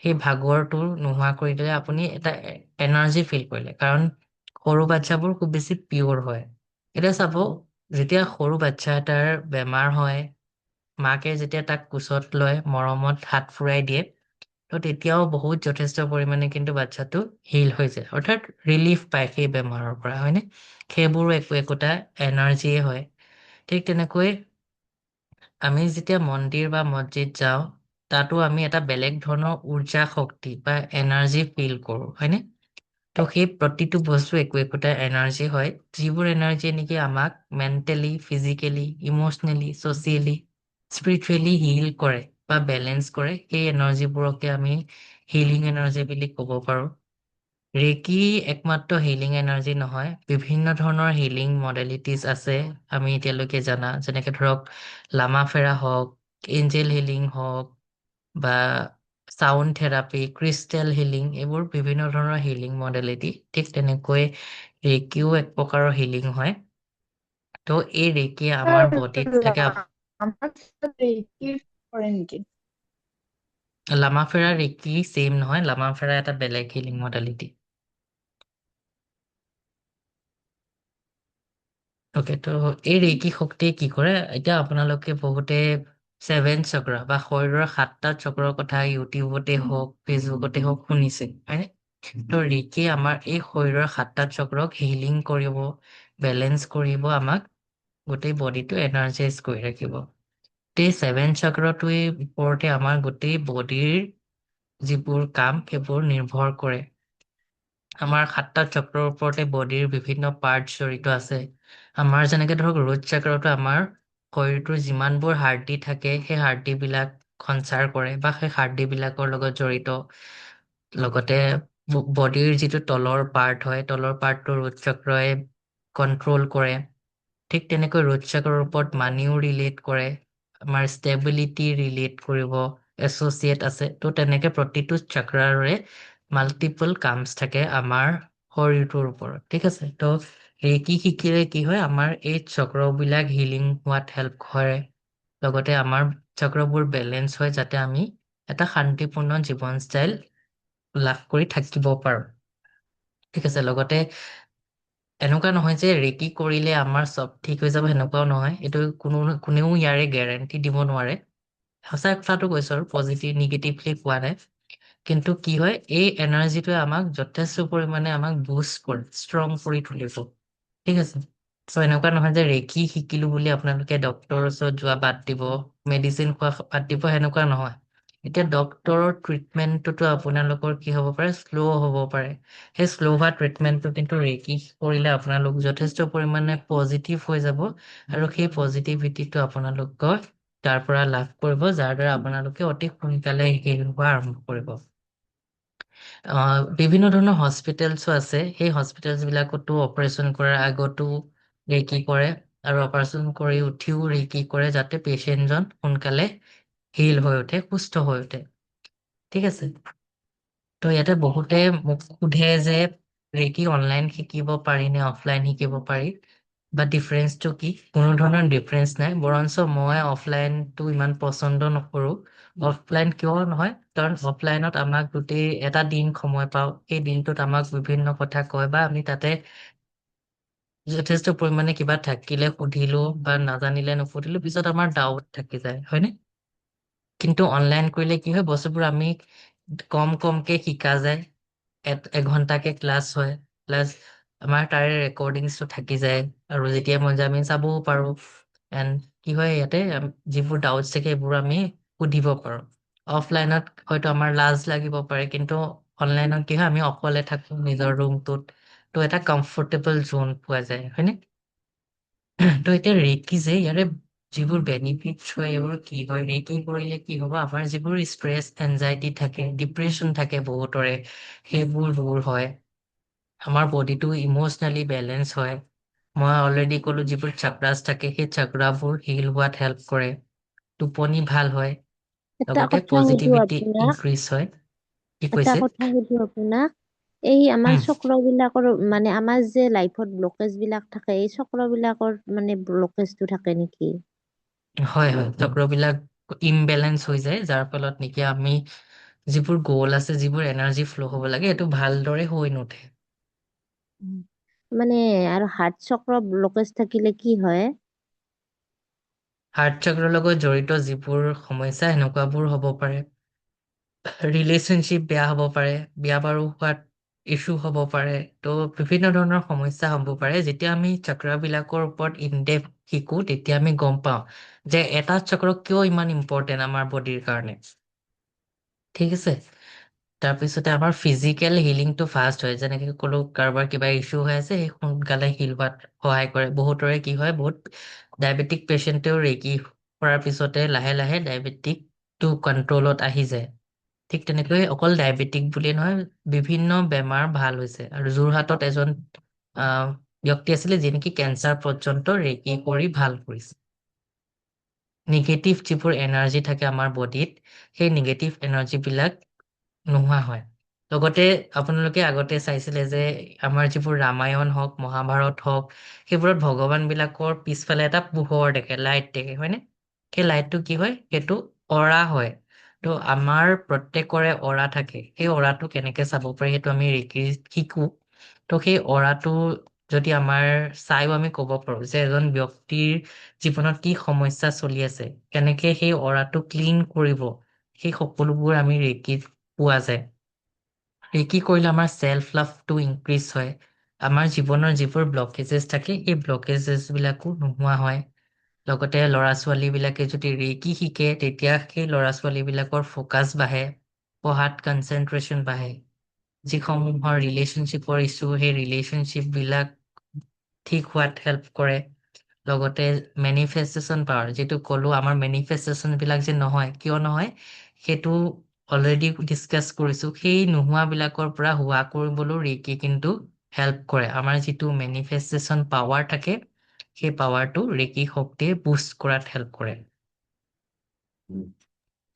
সেই ভাগৰটো নোহোৱা কৰি দিলে, আপুনি এটা এনাৰ্জি ফিল কৰিলে, কাৰণ সৰু বাচ্ছাবোৰ খুব বেছি পিয়ৰ হয়। এতিয়া চাব, যেতিয়া সৰু বাচ্ছা এটাৰ বেমাৰ হয়, মাকে যেতিয়া তাক কোচত লয়, মৰমত হাত ফুৰাই দিয়ে, ত' তেতিয়াও বহুত যথেষ্ট পৰিমাণে কিন্তু বাচ্ছাটো হিল হৈ যায়, অৰ্থাৎ ৰিলিফ পায় সেই বেমাৰৰ পৰা, হয়নে? সেইবোৰো একোটা এনাৰ্জিয়ে হয়। ঠিক তেনেকৈ আমি যেতিয়া মন্দিৰ বা মছজিদ যাওঁ, তাতো আমি এটা বেলেগ ধৰণৰ উৰ্জা শক্তি বা এনাৰ্জি ফিল কৰো, হয়নে? ত' সেই প্ৰতিটো বস্তু একোটা এনাৰ্জি হয়, যিবোৰ এনাৰ্জিয়ে নেকি আমাক mentally, physically, emotionally, socially, spiritually heal কৰে বা বেলেঞ্চ কৰে। সেই এনাৰ্জিবোৰকে আমি হিলিং এনাৰ্জি বুলি ক'ব পাৰো। ৰেকি একমাত্ৰ হিলিং এনাৰ্জি নহয়, বিভিন্ন ধৰণৰ হিলিং মডেলিটিজ আছে আমি এতিয়ালৈকে জানা, যেনেকে ধৰক লামা ফেৰা হওক, এঞ্জেল হিলিং হওক, বা চাউণ্ড থেৰাপি, ক্ৰিষ্টেল হিলিং, এইবোৰ বিভিন্ন ধৰণৰ হিলিং মডেলিটি। ঠিক তেনেকৈ ৰেকিও এক প্ৰকাৰৰ হিলিং হয়। ত' এই ৰেকিয়ে আমাৰ বডিত থাকে। আমাৰ ৰেইকি কৰে নেকি? লামা ফেৰা ৰেকি ছেইম নহয়, লামা ফেৰা এটা বেলেগ হিলিং মডেলিটি। অ'কে, ত' এই ৰেকি শক্তিয়ে কি কৰে, এতিয়া আপোনালোকে বহুতে ছেভেন চক্ৰ বা শৰীৰৰ 7টা চক্ৰৰ কথা ইউটিউবতে হওক ফেচবুকতে হওক শুনিছে হয়নে? তো ৰেকি আমাৰ এই শৰীৰৰ 7টা চক্ৰক হিলিং কৰিব, বেলেঞ্চ কৰিব, আমাক গোটেই বডিটো এনাৰ্জাইজ কৰি ৰাখিব। এই ছেভেন চক্ৰটোৱে ওপৰতে আমাৰ গোটেই বডিৰ যিবোৰ কাম সেইবোৰ নিৰ্ভৰ কৰে। আমাৰ 7টা চক্ৰৰ ওপৰতে বডিৰ বিভিন্ন পাৰ্ট জড়িত আছে। আমাৰ যেনেকে ধৰক ৰোট চক্ৰটো আমাৰ শৰীৰটোৰ যিমানবোৰ হাৰ্ডি থাকে সেই হাৰ্ডিবিলাক সঞ্চাৰ কৰে বা সেই হাৰ্ডিবিলাকৰ লগত জড়িত। লগতে বডিৰ যিটো তলৰ পাৰ্ট হয়, তলৰ পাৰ্টটো ৰোট চক্ৰই কণ্ট্ৰল কৰে। ঠিক তেনেকৈ ৰোট চক্ৰৰ ওপৰত মানিও ৰিলেট কৰে, আমাৰ ষ্টেবিলিটি ৰিলেট কৰিব, এছ'চিয়েট আছে। তো তেনেকে প্ৰতিটো চক্ৰৰে মাল্টিপল কামছ থাকে আমাৰ শৰীৰটোৰ ওপৰত, ঠিক আছে? তো ৰেকি শিকিলে কি হয়, আমাৰ এই চক্ৰবিলাক হিলিং হোৱাত হেল্প কৰে। লগতে আমাৰ চক্ৰবোৰ বেলেঞ্চ হয় যাতে আমি এটা শান্তিপূৰ্ণ জীৱন ষ্টাইল লাভ কৰি থাকিব পাৰো, ঠিক আছে? লগতে এনেকুৱা নহয় যে ৰেকি কৰিলে আমাৰ চব ঠিক হৈ যাব, সেনেকুৱাও নহয়। এইটো কোনেও ইয়াৰে গেৰেণ্টি দিব নোৱাৰে। সঁচা কথাটো কৈছো আৰু পজিটিভ নিগেটিভলি কোৱা নাই। কিন্তু কি হয়, এই এনাৰ্জিটোৱে আমাক যথেষ্ট পৰিমাণে আমাক বুষ্ট কৰে, ষ্ট্ৰং কৰি তুলিব, ঠিক আছে? চ' এনেকুৱা নহয় যে ৰেকি শিকিলো বুলি আপোনালোকে ডক্তৰৰ ওচৰত যোৱা বাদ দিব, মেডিচিন খোৱা বাদ দিব, সেনেকুৱা নহয়। এতিয়া ডক্তৰৰ ট্ৰিটমেণ্টটোতো আপোনালোকৰ কি হ'ব পাৰে, শ্ল' হ'ব পাৰে। সেই শ্ল' হোৱা ট্ৰিটমেণ্টটো কিন্তু ৰেকি কৰিলে আপোনালোক যথেষ্ট পৰিমাণে পজিটিভ হৈ যাব, আৰু সেই পজিটিভিটিটো আপোনালোকক তাৰ পৰা লাভ কৰিব, যাৰ দ্বাৰা আপোনালোকে অতি সোনকালে হিল হোৱা আৰম্ভ কৰিব। বিভিন্ন ধৰণৰ হস্পিটেলছো আছে, সেই হস্পিটেলছ বিলাকতো অপাৰেশ্যন কৰাৰ আগতো ৰেকি কৰে, আৰু অপাৰেশ্যন কৰি উঠিও ৰেকি কৰে, যাতে পেচেণ্টজন সোনকালে হিল হৈ উঠে, সুস্থ হৈ উঠে, ঠিক আছে? তো ইয়াতে বহুতে মোক সোধে যে ৰেকি অনলাইন শিকিব পাৰি নে অফলাইন শিকিব পাৰি, বা ডিফাৰেন্সটো কি? কোনো ধৰণৰ ডিফাৰেন্স নাই, বৰঞ্চ মই অফলাইনটো ইমান পচন্দ নকৰো। অফলাইন কিয় নহয়, কাৰণ অফলাইনত আমাক গোটেই এটা দিন সময় পাওঁ, সেই দিনটোত আমাক বিভিন্ন কথা কয়, বা আমি তাতে যথেষ্ট পৰিমাণে কিবা থাকিলে সুধিলো বা নাজানিলে নুসুধিলো, পিছত আমাৰ ডাউট থাকি যায়, হয়নে? কিন্তু অনলাইন কৰিলে কি হয়, বস্তুবোৰ আমি কমকে শিকা যায়। এঘন্টাকে ক্লাছ হয়, প্লাছ আমাৰ তাৰে ৰেকৰ্ডিংছটো থাকি যায়, আৰু যেতিয়া মন যায় আমি চাবও পাৰো। এণ্ড কি হয়, ইয়াতে যিবোৰ ডাউটছ থাকে সেইবোৰ আমি সুধিব পাৰো। অফলাইনত হয়তো আমাৰ লাজ লাগিব পাৰে, কিন্তু অনলাইনত কি হয়, আমি অকলে থাকো নিজৰ ৰুমটোত, তো এটা কমফৰ্টেবল জোন পোৱা যায়, হয়নে? তো এতিয়া ৰেকি যে ইয়াৰে যিবোৰ বেনিফিটছ হয়, এইবোৰ কি হয়, ৰেকি কৰিলে কি হ'ব, আমাৰ যিবোৰ ষ্ট্ৰেছ এনজাইটি থাকে, ডিপ্ৰেশ্যন থাকে বহুতৰে, সেইবোৰ দূৰ হয়। আমাৰ বডিটো ইম'চনেলি বেলেঞ্চ হয়। মই অলৰেডি ক'লো, যিবোৰ চাক্ৰাছ থাকে সেই চাক্ৰাবোৰ হিল হোৱাত হেল্প কৰে। টোপনি ভাল হয়, এটা লগতে কথা সুধো পজিটিভিটি আপোনাক, ইনক্ৰিজ হয়। কি এটা কৈছে? কথা সুধো আপোনাক। এই আমাৰ উম, চক্ৰবিলাকৰ মানে আমাৰ যে লাইফত ব্লকেজ বিলাক থাকে, এই চক্ৰবিলাকৰ মানে ব্লকেজটো থাকে নেকি? হয় হয়, চক্ৰবিলাক ইমবেলেঞ্চ হৈ যায়, যাৰ ফলত নেকি আমি যিবোৰ গ'ল আছে, যিবোৰ এনাৰ্জি ফ্ল' হ'ব লাগে, সেইটো ভালদৰে হৈ নুঠে। উম। মানে আৰু হাৰ্ট চক্ৰ ব্লকেজ থাকিলে কি হয়? হাৰ্ট চক্ৰৰ লগত জড়িত যিবোৰ সমস্যা সেনেকুৱাবোৰ হ'ব পাৰে। ৰিলেশ্যনশ্বিপ বেয়া হ'ব পাৰে, বিয়া বাৰু হোৱাত ইছ্যু হ'ব পাৰে, ত' বিভিন্ন ধৰণৰ সমস্যা হ'ব পাৰে। যেতিয়া আমি চক্ৰবিলাকৰ ওপৰত ইনডেপথ শিকো, তেতিয়া আমি গম পাওঁ যে এটা চক্ৰ কিয় ইমান ইম্পৰ্টেণ্ট আমাৰ বডিৰ কাৰণে, ঠিক আছে? তাৰপিছতে আমাৰ ফিজিকেল হিলিংটো ফাষ্ট হয়, যেনেকে ক'লো, কাৰোবাৰ কিবা ইছ্যু হৈ আছে, সেই সোনকালে হিল হোৱাত সহায় কৰে। বহুতৰে কি হয়, বহুত ডায়েবেটিক পেচেণ্টেও ৰেকি কৰাৰ পিছতে লাহে লাহে ডায়েবেটিকটো কণ্ট্ৰলত আহি যায়। ঠিক তেনেকৈ অকল ডায়েবেটিক বুলিয়ে নহয়, বিভিন্ন বেমাৰ ভাল হৈছে। আৰু যোৰহাটত এজন ব্যক্তি আছিলে, যি নেকি কেঞ্চাৰ পৰ্যন্ত ৰেকি কৰি ভাল কৰিছে। নিগেটিভ যিবোৰ এনাৰ্জি থাকে আমাৰ বডিত, সেই নিগেটিভ এনাৰ্জিবিলাক নোহোৱা হয়। লগতে আপোনালোকে আগতে চাইছিলে যে আমাৰ যিবোৰ ৰামায়ণ হওক, মহাভাৰত হওক, সেইবোৰত ভগৱান বিলাকৰ পিছফালে এটা পোহৰ দেখে, লাইট দেখে, হয়নে? সেই লাইটটো কি হয়, সেইটো অৰা হয়। ত' আমাৰ প্ৰত্যেকৰে অৰা থাকে, সেই অৰাটো কেনেকে চাব পাৰি সেইটো আমি ৰেকি শিকো। ত' সেই অৰাটো যদি আমাৰ চাইও আমি ক'ব পাৰো যে এজন ব্যক্তিৰ জীৱনত কি সমস্যা চলি আছে, কেনেকে সেই অৰাটো ক্লিন কৰিব, সেই সকলোবোৰ আমি ৰেকিত পোৱা যায়। ৰেকি কৰিলে আমাৰ চেল্ফ লাভটো ইনক্ৰিজ হয়। আমাৰ জীৱনৰ যিবোৰ ব্লকেজেছ থাকে সেই ব্লকেজেছ বিলাকো নোহোৱা হয়। লগতে ল'ৰা ছোৱালী বিলাকে যদি ৰেকি শিকে তেতিয়া সেই ল'ৰা ছোৱালী বিলাকৰ ফ'কাছ বাঢ়ে, পঢ়াত কনচেনট্ৰেশ্যন বাঢ়ে। যিসমূহৰ ৰিলেশ্যনশ্বিপৰ ইছ্যু সেই ৰিলেশ্যনশ্বিপ বিলাক ঠিক হোৱাত হেল্প কৰে। লগতে মেনিফেষ্টেশ্যন পাৱাৰ, যিটো ক'লো আমাৰ মেনিফেষ্টেশ্যন বিলাক যে নহয়, কিয় নহয় সেইটো অলৰেডি ডিছকাছ কৰিছো। সেই নোহোৱা বিলাকৰ পৰা হোৱা কৰিবলৈও ৰেকি কিন্তু হেল্প কৰে। আমাৰ যিটো মেনিফেষ্টেশ্যন পাৱাৰ থাকে সেই পাৱাৰটো ৰেকি শক্তিয়ে বুষ্ট কৰাত হেল্প কৰে।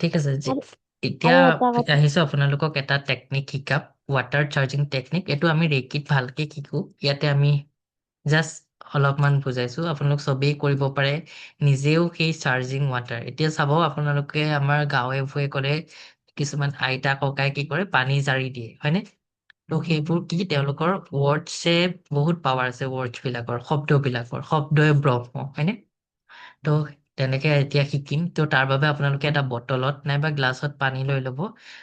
ঠিক আছে, আৰু এতিয়া আৰু এটা কথা আহিছো আপোনালোকক এটা টেকনিক শিকাম, ৱাটাৰ চাৰ্জিং টেকনিক। এইটো আমি ৰেকিত ভালকে শিকো। ইয়াতে আমি জাষ্ট অলপমান বুজাইছো, আপোনালোক চবেই কৰিব পাৰে নিজেও সেই চাৰ্জিং ৱাটাৰ। এতিয়া চাব আপোনালোকে আমাৰ গাঁৱে ভূঞে গ'লে কিছুমান আইতা ককাই কি কৰে, পানী জাৰি দিয়ে, হয়নে? ত' সেইবোৰ কি, তেওঁলোকৰ ৱৰ্ডছে বহুত পাৱাৰ আছে, ৱৰ্ডছ বিলাকৰ, শব্দই ব্ৰহ্ম, হয়নে? ত' তেনেকে এতিয়া শিকিম। ত' তাৰ বাবে আপোনালোকে এটা বটলত নাইবা গ্লাছত পানী লৈ ল'ব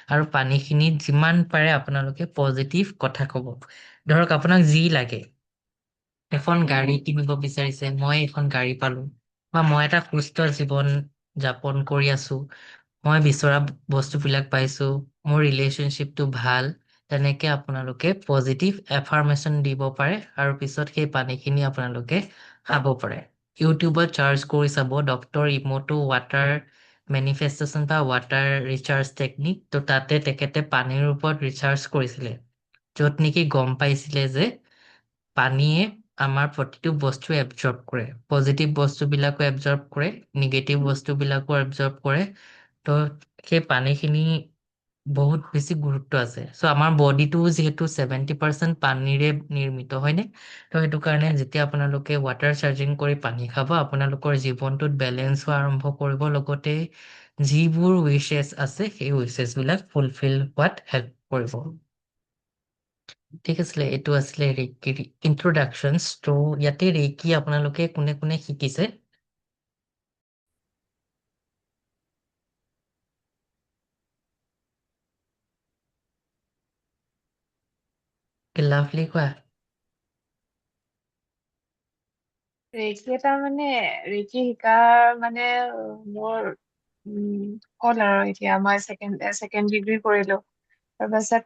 আৰু পানীখিনিত যিমান পাৰে আপোনালোকে পজিটিভ কথা ক'ব। ধৰক আপোনাক যি লাগে, এখন গাড়ী কিনিব বিচাৰিছে, মই এখন গাড়ী পালো, বা মই এটা সুস্থ জীৱন যাপন কৰি আছো, মই বিচৰা বস্তুবিলাক পাইছো, মোৰ ৰিলেশ্যনশ্বিপটো ভাল, তেনেকে আপোনালোকে পজিটিভ এফাৰ্মেশ্যন দিব পাৰে আৰু পিছত সেই পানীখিনি আপোনালোকে খাব পাৰে। ইউটিউবত চাৰ্চ কৰি চাব ডক্টৰ ইম'টো ৱাটাৰ মেনিফেষ্টেশ্যন বা ৱাটাৰ ৰিচাৰ্জ টেকনিক। ত' তাতে তেখেতে পানীৰ ওপৰত ৰিচাৰ্জ কৰিছিলে, য'ত নেকি গম পাইছিলে যে পানীয়ে আমাৰ প্ৰতিটো বস্তু এবজৰ্ব কৰে, পজিটিভ বস্তুবিলাকো এবজৰ্ব কৰে, নিগেটিভ বস্তুবিলাকো এবজৰ্ব কৰে। ত' সেই পানীখিনি বহুত বেছি গুৰুত্ব আছে। চ' আমাৰ বডিটো যিহেতু 70% পানীৰে নিৰ্মিত, হয়নে? ত' সেইটো কাৰণে যেতিয়া আপোনালোকে ৱাটাৰ চাৰ্জিং কৰি পানী খাব, আপোনালোকৰ জীৱনটোত বেলেঞ্চ হোৱা আৰম্ভ কৰিব, লগতে যিবোৰ উইচেছ আছে সেই উইচেছ বিলাক ফুলফিল হোৱাত হেল্প কৰিব। ঠিক আছিলে, এইটো আছিলে ৰেকিৰ ইন্ট্ৰডাকশ্যনছ। ত' ইয়াতে ৰেকি আপোনালোকে কোনে কোনে শিকিছে? লাভলি কোৱা। ৰেকি এটা মানে ৰেকি শিকাৰ মানে মোৰ হ'ল আৰু এতিয়া মই ছেকেণ্ড ডিগ্ৰী কৰিলো। তাৰপাছত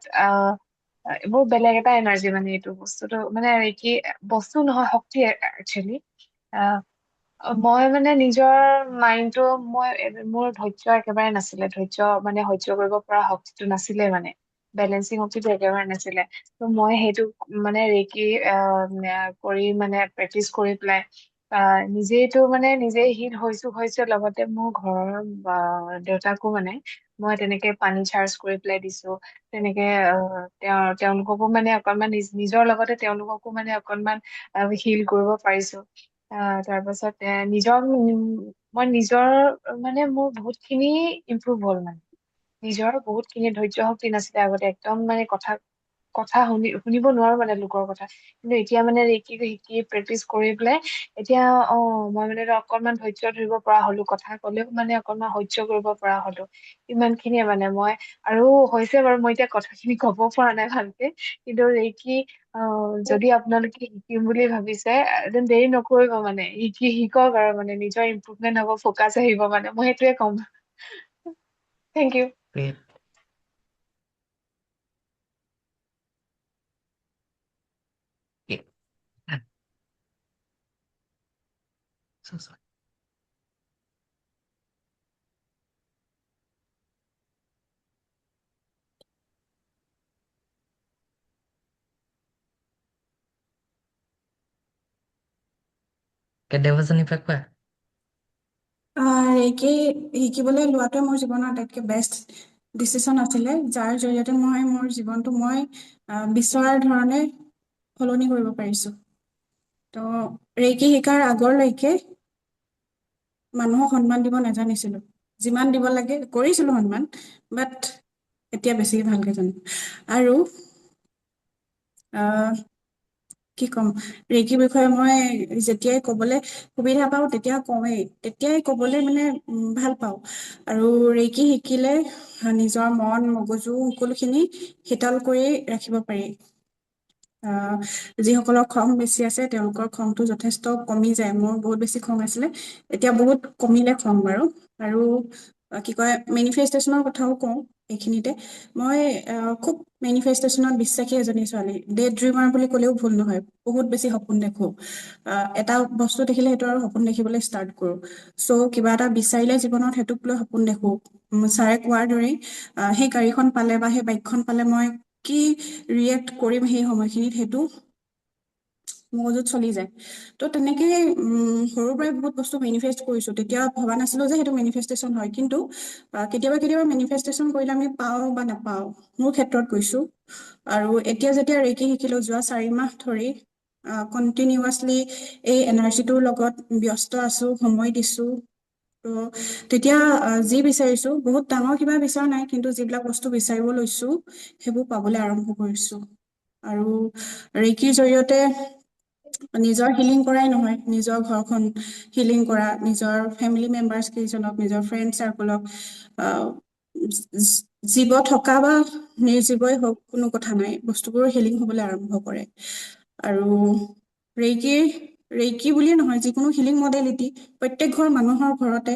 বহুত বেলেগ এটা এনাৰ্জি মানে এইটো বস্তুটো, মানে ৰেকি বস্তু নহয়, শক্তি একচুৱেলি। মই মানে নিজৰ মাইণ্ডটো, মোৰ ধৈৰ্য একেবাৰে নাছিলে, ধৈৰ্য মানে সহ্য কৰিব পৰা শক্তিটো নাছিলে, মানে বেলেঞ্চিং শক্তিটো একেবাৰে নাছিলে। ত' মই সেইটো মানে ৰেকি কৰি মানে প্ৰেক্টিচ কৰি পেলাই নিজেইটো মানে নিজে হিল হৈছো, লগতে মোৰ ঘৰৰ দেউতাকো মানে মই তেনেকে পানী চাৰ্জ কৰি পেলাই দিছো। তেনেকে তেওঁলোককো মানে অকনমান নিজৰ লগতে তেওঁলোককো মানে অকনমান হিল কৰিব পাৰিছো। তাৰ পাছত মই নিজৰ মানে মোৰ বহুত খিনি ইম্প্ৰুভ হ'ল মানে। নিজৰ বহুত খিনি ধৈৰ্য শক্তি নাছিলে আগতে, একদম মানে কথা শুনিব নোৱাৰো মানে লোকৰ কথা। কিন্তু এতিয়া মানে ৰেকি শিকি প্ৰেক্টিচ কৰি পেলাই এতিয়া মই মানে অকনমান ধৈৰ্য ধৰিব পৰা হলো, কথা কলেও মানে অকনমান সহ্য কৰিব পৰা হলো। ইমান খিনিয়ে মানে মই, আৰু হৈছে বাৰু, মই এতিয়া কথাখিনি কব পৰা নাই ভালকে, কিন্তু ৰেকি যদি আপোনালোকে শিকিম বুলি ভাবিছে দেৰি নকৰিব, মানে শিকক আৰু মানে নিজৰ ইম্প্ৰুভমেন্ট হব, ফকাচ আহিব, মানে মই সেইটোয়ে ক'ম। Thank you. Great. Yeah. So sorry. Devyani পৰা কোৱা। ৰেকি শিকিবলৈ লোৱাটোৱে মোৰ জীৱনৰ আটাইতকৈ বেষ্ট ডিচিশ্যন আছিলে, যাৰ জৰিয়তে মই মোৰ জীৱনটো বিচৰাৰ ধৰণে সলনি কৰিব পাৰিছো। তো ৰেকি শিকাৰ আগৰলৈকে মানুহক সন্মান দিব নাজানিছিলো। যিমান দিব লাগে কৰিছিলো সন্মান, বাট এতিয়া বেছিকে ভালকে জানো। আৰু কি ক'ম, ৰেইকিৰ বিষয়ে মই যেতিয়াই ক'বলৈ সুবিধা পাওঁ তেতিয়া কওঁৱেই, তেতিয়াই ক'বলৈ মানে ভাল পাওঁ। আৰু ৰেইকি শিকিলে নিজৰ মন মগজু সকলোখিনি শীতল কৰি ৰাখিব পাৰি। যিসকলৰ খং বেছি আছে তেওঁলোকৰ খংটো যথেষ্ট কমি যায়। মোৰ বহুত বেছি খং আছিলে, এতিয়া বহুত কমিলে খং বাৰু। আৰু কি কয়, মেনিফেষ্টেশ্যনৰ কথাও কওঁ এইখিনিতে। মই খুব মেনিফেষ্টেশ্যনত বিশ্বাসী এজনী ছোৱালী, ডে ড্ৰিমাৰ বুলি ক'লেও ভুল নহয়। বহুত বেছি সপোন দেখো, এটা বস্তু দেখিলে সেইটো আৰু সপোন দেখিবলৈ ষ্টাৰ্ট কৰো। চ' কিবা এটা বিচাৰিলে জীৱনত সেইটোক লৈ সপোন দেখো। ছাৰে কোৱাৰ দৰেই সেই গাড়ীখন পালে বা সেই বাইকখন পালে মই কি ৰিয়েক্ট কৰিম সেই সময়খিনিত, সেইটো মগজুত চলি যায়। তো তেনেকে সৰুৰ পৰাই বহুত বস্তু মেনিফেষ্ট কৰিছো। তেতিয়া ভবা নাছিলো যে সেইটো মেনিফেষ্টেশ্যন হয়, কিন্তু কেতিয়াবা কেতিয়াবা মেনিফেষ্টেশ্যন কৰিলে আমি পাওঁ বা নাপাওঁ, মোৰ ক্ষেত্ৰত কৈছো। আৰু এতিয়া যেতিয়া ৰেইকি শিকিলো, যোৱা 4 মাহ ধৰি কণ্টিনিউৱাছলি এই এনাৰ্জিটোৰ লগত ব্যস্ত আছো, সময় দিছো। তো তেতিয়া যি বিচাৰিছো, বহুত ডাঙৰ কিবা বিচৰা নাই, কিন্তু যিবিলাক বস্তু বিচাৰিব লৈছো সেইবোৰ পাবলৈ আৰম্ভ কৰিছো। আৰু ৰেইকিৰ জৰিয়তে নিজৰ হিলিং কৰাই নহয়, নিজৰ ঘৰখন হিলিং কৰা, নিজৰ ফেমিলি মেম্বাৰ্চ কেইজনক, নিজৰ ফ্ৰেণ্ড চাৰ্কলক, জীৱ থকা বা নিৰ্জীৱই হওক কোনো কথা নাই, বস্তুবোৰ হিলিং হবলৈ আৰম্ভ কৰে। আৰু ৰেইকি বুলিয়ে নহয়, যিকোনো হিলিং মডেলিটি প্ৰত্যেক ঘৰ মানুহৰ ঘৰতে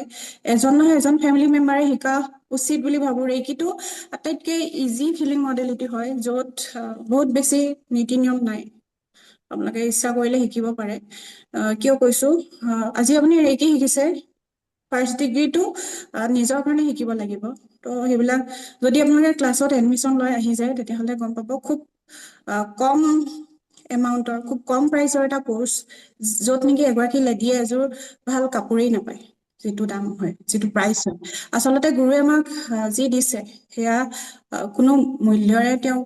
এজন নহয় এজন ফেমিলি মেম্বাৰে শিকা উচিত বুলি ভাবো। ৰেইকিটো আটাইতকৈ ইজি হিলিং মডেলিটি হয়, য'ত বহুত বেছি নীতি নিয়ম নাই। আপোনালোকে ইচ্ছা কৰিলে শিকিব পাৰে। কিয় কৈছো, আজি আপুনি ৰেইকি শিকিছে, ফাৰ্ষ্ট ডিগ্ৰীটো নিজৰ কাৰণে শিকিব লাগিব। তো সেইবিলাক যদি আপোনালোকে ক্লাছত এডমিশ্যন লৈ আহি যায়, তেতিয়াহ'লে গম পাব খুব কম এমাউণ্টৰ, খুব কম প্ৰাইচৰ এটা কোৰ্চ, য'ত নেকি এগৰাকী লেডিয়ে এযোৰ ভাল কাপোৰেই নাপায়। যিটো দাম হয়, যিটো প্ৰাইচ হয়, আচলতে গুৰুৱে আমাক যি দিছে সেয়া কোনো মূল্যৰে তেওঁক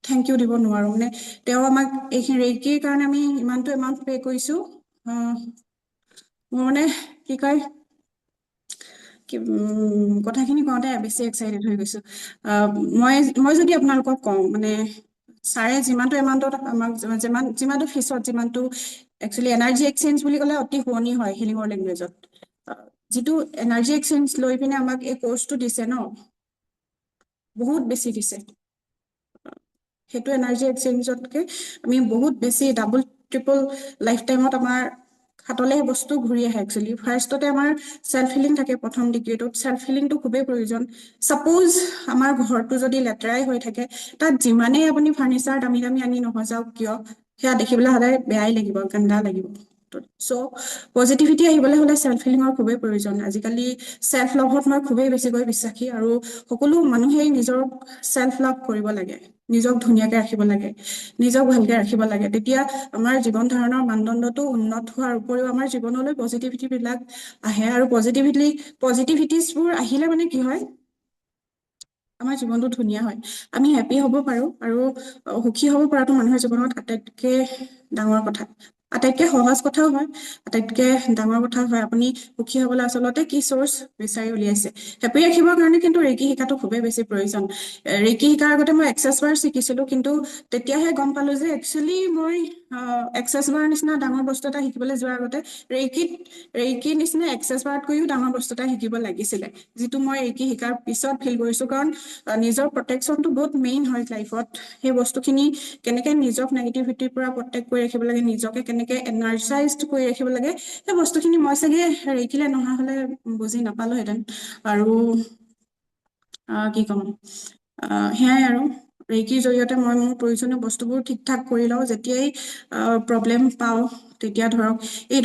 থেংক ইউ দিব নোৱাৰো। মানে তেওঁ আমাক এইখিনি ৰেইকিৰ কাৰণে আমি ইমানটো এমাউণ্ট পে' কৰিছো। মোৰ মানে কি কয়, কথাখিনি কওঁতে বেছি এক্সাইটেড হৈ গৈছো। মই যদি আপোনালোকক কওঁ, মানে ছাৰে যিমানটো এমাউণ্টত আমাক যিমানটো ফিচত, যিমানটো একচুৱেলি এনাৰ্জি এক্সচেঞ্জ বুলি ক'লে অতি শুৱনি হয় হিলিঙৰ লেংগুৱেজত, যিটো এনাৰ্জি এক্সচেঞ্জ লৈ পিনে আমাক এই কৰ্চটো দিছে ন, বহুত বেছি দিছে। সেইটো এনাৰ্জি এক্সচেঞ্জতকে আমি বহুত বেছি ডাবল ট্ৰিপল লাইফ টাইমত আমাৰ হাতলৈ সেই বস্তু ঘূৰি আহে। একচুৱেলি ফাৰ্ষ্টতে আমাৰ চেল্ফ হিলিং থাকে, প্ৰথম ডিগ্ৰীটোত চেল্ফ হিলিংটো খুবেই প্ৰয়োজন। ছাপ'জ আমাৰ ঘৰটো যদি লেতেৰাই হৈ থাকে, তাত যিমানেই আপুনি ফাৰ্নিচাৰ দামী দামী আনি নহজাওক কিয়, সেয়া দেখিবলৈ সদায় বেয়াই লাগিব, গন্দা লাগিব। চ' পজিটিভিটি আহিবলৈ হ'লে চেল্ফ হিলিঙৰ খুবেই প্ৰয়োজন। আজিকালি চেল্ফ লাভত মই খুবেই বেছিকৈ বিশ্বাসী, আৰু সকলো মানুহেই নিজৰ চেল্ফ লাভ কৰিব লাগে, নিজক ধুনীয়াকে ৰাখিব লাগে, নিজক ভালকে ৰাখিব লাগে। তেতিয়া আমাৰ জীৱন ধাৰণৰ মানদণ্ডটো উন্নত হোৱাৰ উপৰিও আমাৰ জীৱনলৈ পজিটিভিটি বিলাক আহে। আৰু পজিটিভিটিছবোৰ আহিলে মানে কি হয়, আমাৰ জীৱনটো ধুনীয়া হয়, আমি হেপ্পী হ'ব পাৰো। আৰু সুখী হ'ব পৰাটো মানুহৰ জীৱনত আটাইতকৈ ডাঙৰ কথা, আটাইতকৈ সহজ কথাও হয়, আটাইতকৈ ডাঙৰ কথা হয়। আপুনি সুখী হ'বলৈ আচলতে কি চ'ৰ্চ বিচাৰি উলিয়াইছে। হেপ্পী ৰাখিবৰ কাৰণে কিন্তু ৰেইকি শিকাটো খুবেই বেছি প্ৰয়োজন। ৰেইকি শিকাৰ আগতে মই এক্সেছ বাৰ শিকিছিলো, কিন্তু তেতিয়াহে গম পালো যে একচুৱেলি মই এক্সেছ বাৰ নিচিনা ডাঙৰ বস্তু এটা শিকিবলৈ যোৱাৰ আগতে ৰেইকিৰ নিচিনা এক্সেছ বাৰতকৈও ডাঙৰ বস্তু এটা শিকিব লাগিছিলে, যিটো মই ৰেইকি শিকাৰ পিছত ফিল কৰিছো। কাৰণ নিজৰ প্ৰটেকশ্যনটো বহুত মেইন হয় লাইফত। সেই বস্তুখিনি কেনেকে নিজক নেগেটিভিটিৰ পৰা প্ৰটেক্ট কৰি ৰাখিব লাগে, নিজকে কেনেকে এনাৰ্জাইজড কৰি ৰাখিব লাগে, সেই বস্তুখিনি মই চাগে ৰেইকিলে নহা হলে বুজি নাপালোহেঁতেন। আৰু কি ক'ম, সেয়াই আৰু ৰেইকিৰ জৰিয়তে মই মোৰ প্ৰয়োজনীয় বস্তুবোৰ ঠিক ঠাক কৰি লওঁ। যেতিয়াই প্ৰব্লেম পাওঁ, তেতিয়া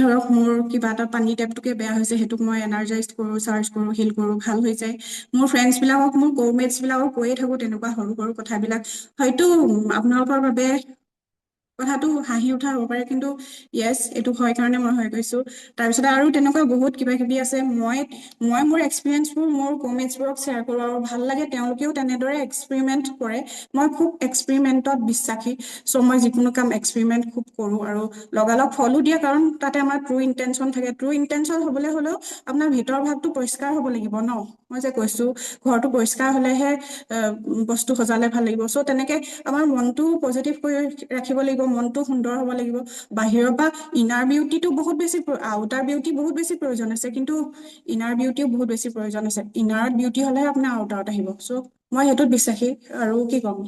ধৰক মোৰ কিবা এটা পানী টেপটোকে বেয়া হৈছে, সেইটোক মই এনাৰ্জাইজ কৰোঁ, চাৰ্জ কৰোঁ, হিল কৰোঁ, ভাল হৈ যায়। মোৰ ফ্ৰেণ্ডছ বিলাকক, মোৰ কমেটছ বিলাকক কৈয়ে থাকো তেনেকুৱা সৰু সৰু কথাবিলাক। হয়তো আপোনালোকৰ বাবে কথাটো হাঁহি উঠা হ'ব পাৰে, কিন্তু য়েছ, এইটো হয় কাৰণে মই হৈ গৈছো। তাৰপিছতে আৰু তেনেকুৱা বহুত কিবা কিবি আছে। মই মোৰ এক্সপিৰিয়েঞ্চবোৰ মোৰ কমেটছবোৰক শ্বেয়াৰ কৰোঁ, আৰু ভাল লাগে তেওঁলোকেও তেনেদৰে এক্সপেৰিমেণ্ট কৰে। মই খুব এক্সপেৰিমেণ্টত বিশ্বাসী, চ' মই যিকোনো কাম এক্সপেৰিমেণ্ট খুব কৰোঁ, আৰু লগালগ ফলো দিয়ে, কাৰণ তাতে আমাৰ ট্ৰু ইণ্টেনশ্যন থাকে। ট্ৰু ইণ্টেনশ্যন হ'বলৈ হ'লেও আপোনাৰ ভিতৰ ভাগটো পৰিষ্কাৰ হ'ব লাগিব ন। মই যে কৈছো ঘৰটো পৰিষ্কাৰ হ'লেহে বস্তু সজালে ভাল লাগিব। চ' তেনেকে আমাৰ মনটো পজিটিভ কৰি ৰাখিব লাগিব, মনটো সুন্দৰ হ'ব লাগিব বাহিৰৰ পৰা ইনাৰ বিউটিটো বহুত বেছি আউটাৰ বিউটি বহুত বেছি প্ৰয়োজন আছে কিন্তু ইনাৰ বিউটিও বহুত বেছি প্ৰয়োজন আছে ইনাৰ বিউটি হ'লেহে আপোনাৰ আউটাৰত আহিব চ' মই সেইটোত বিশ্বাসী আৰু কি ক'ম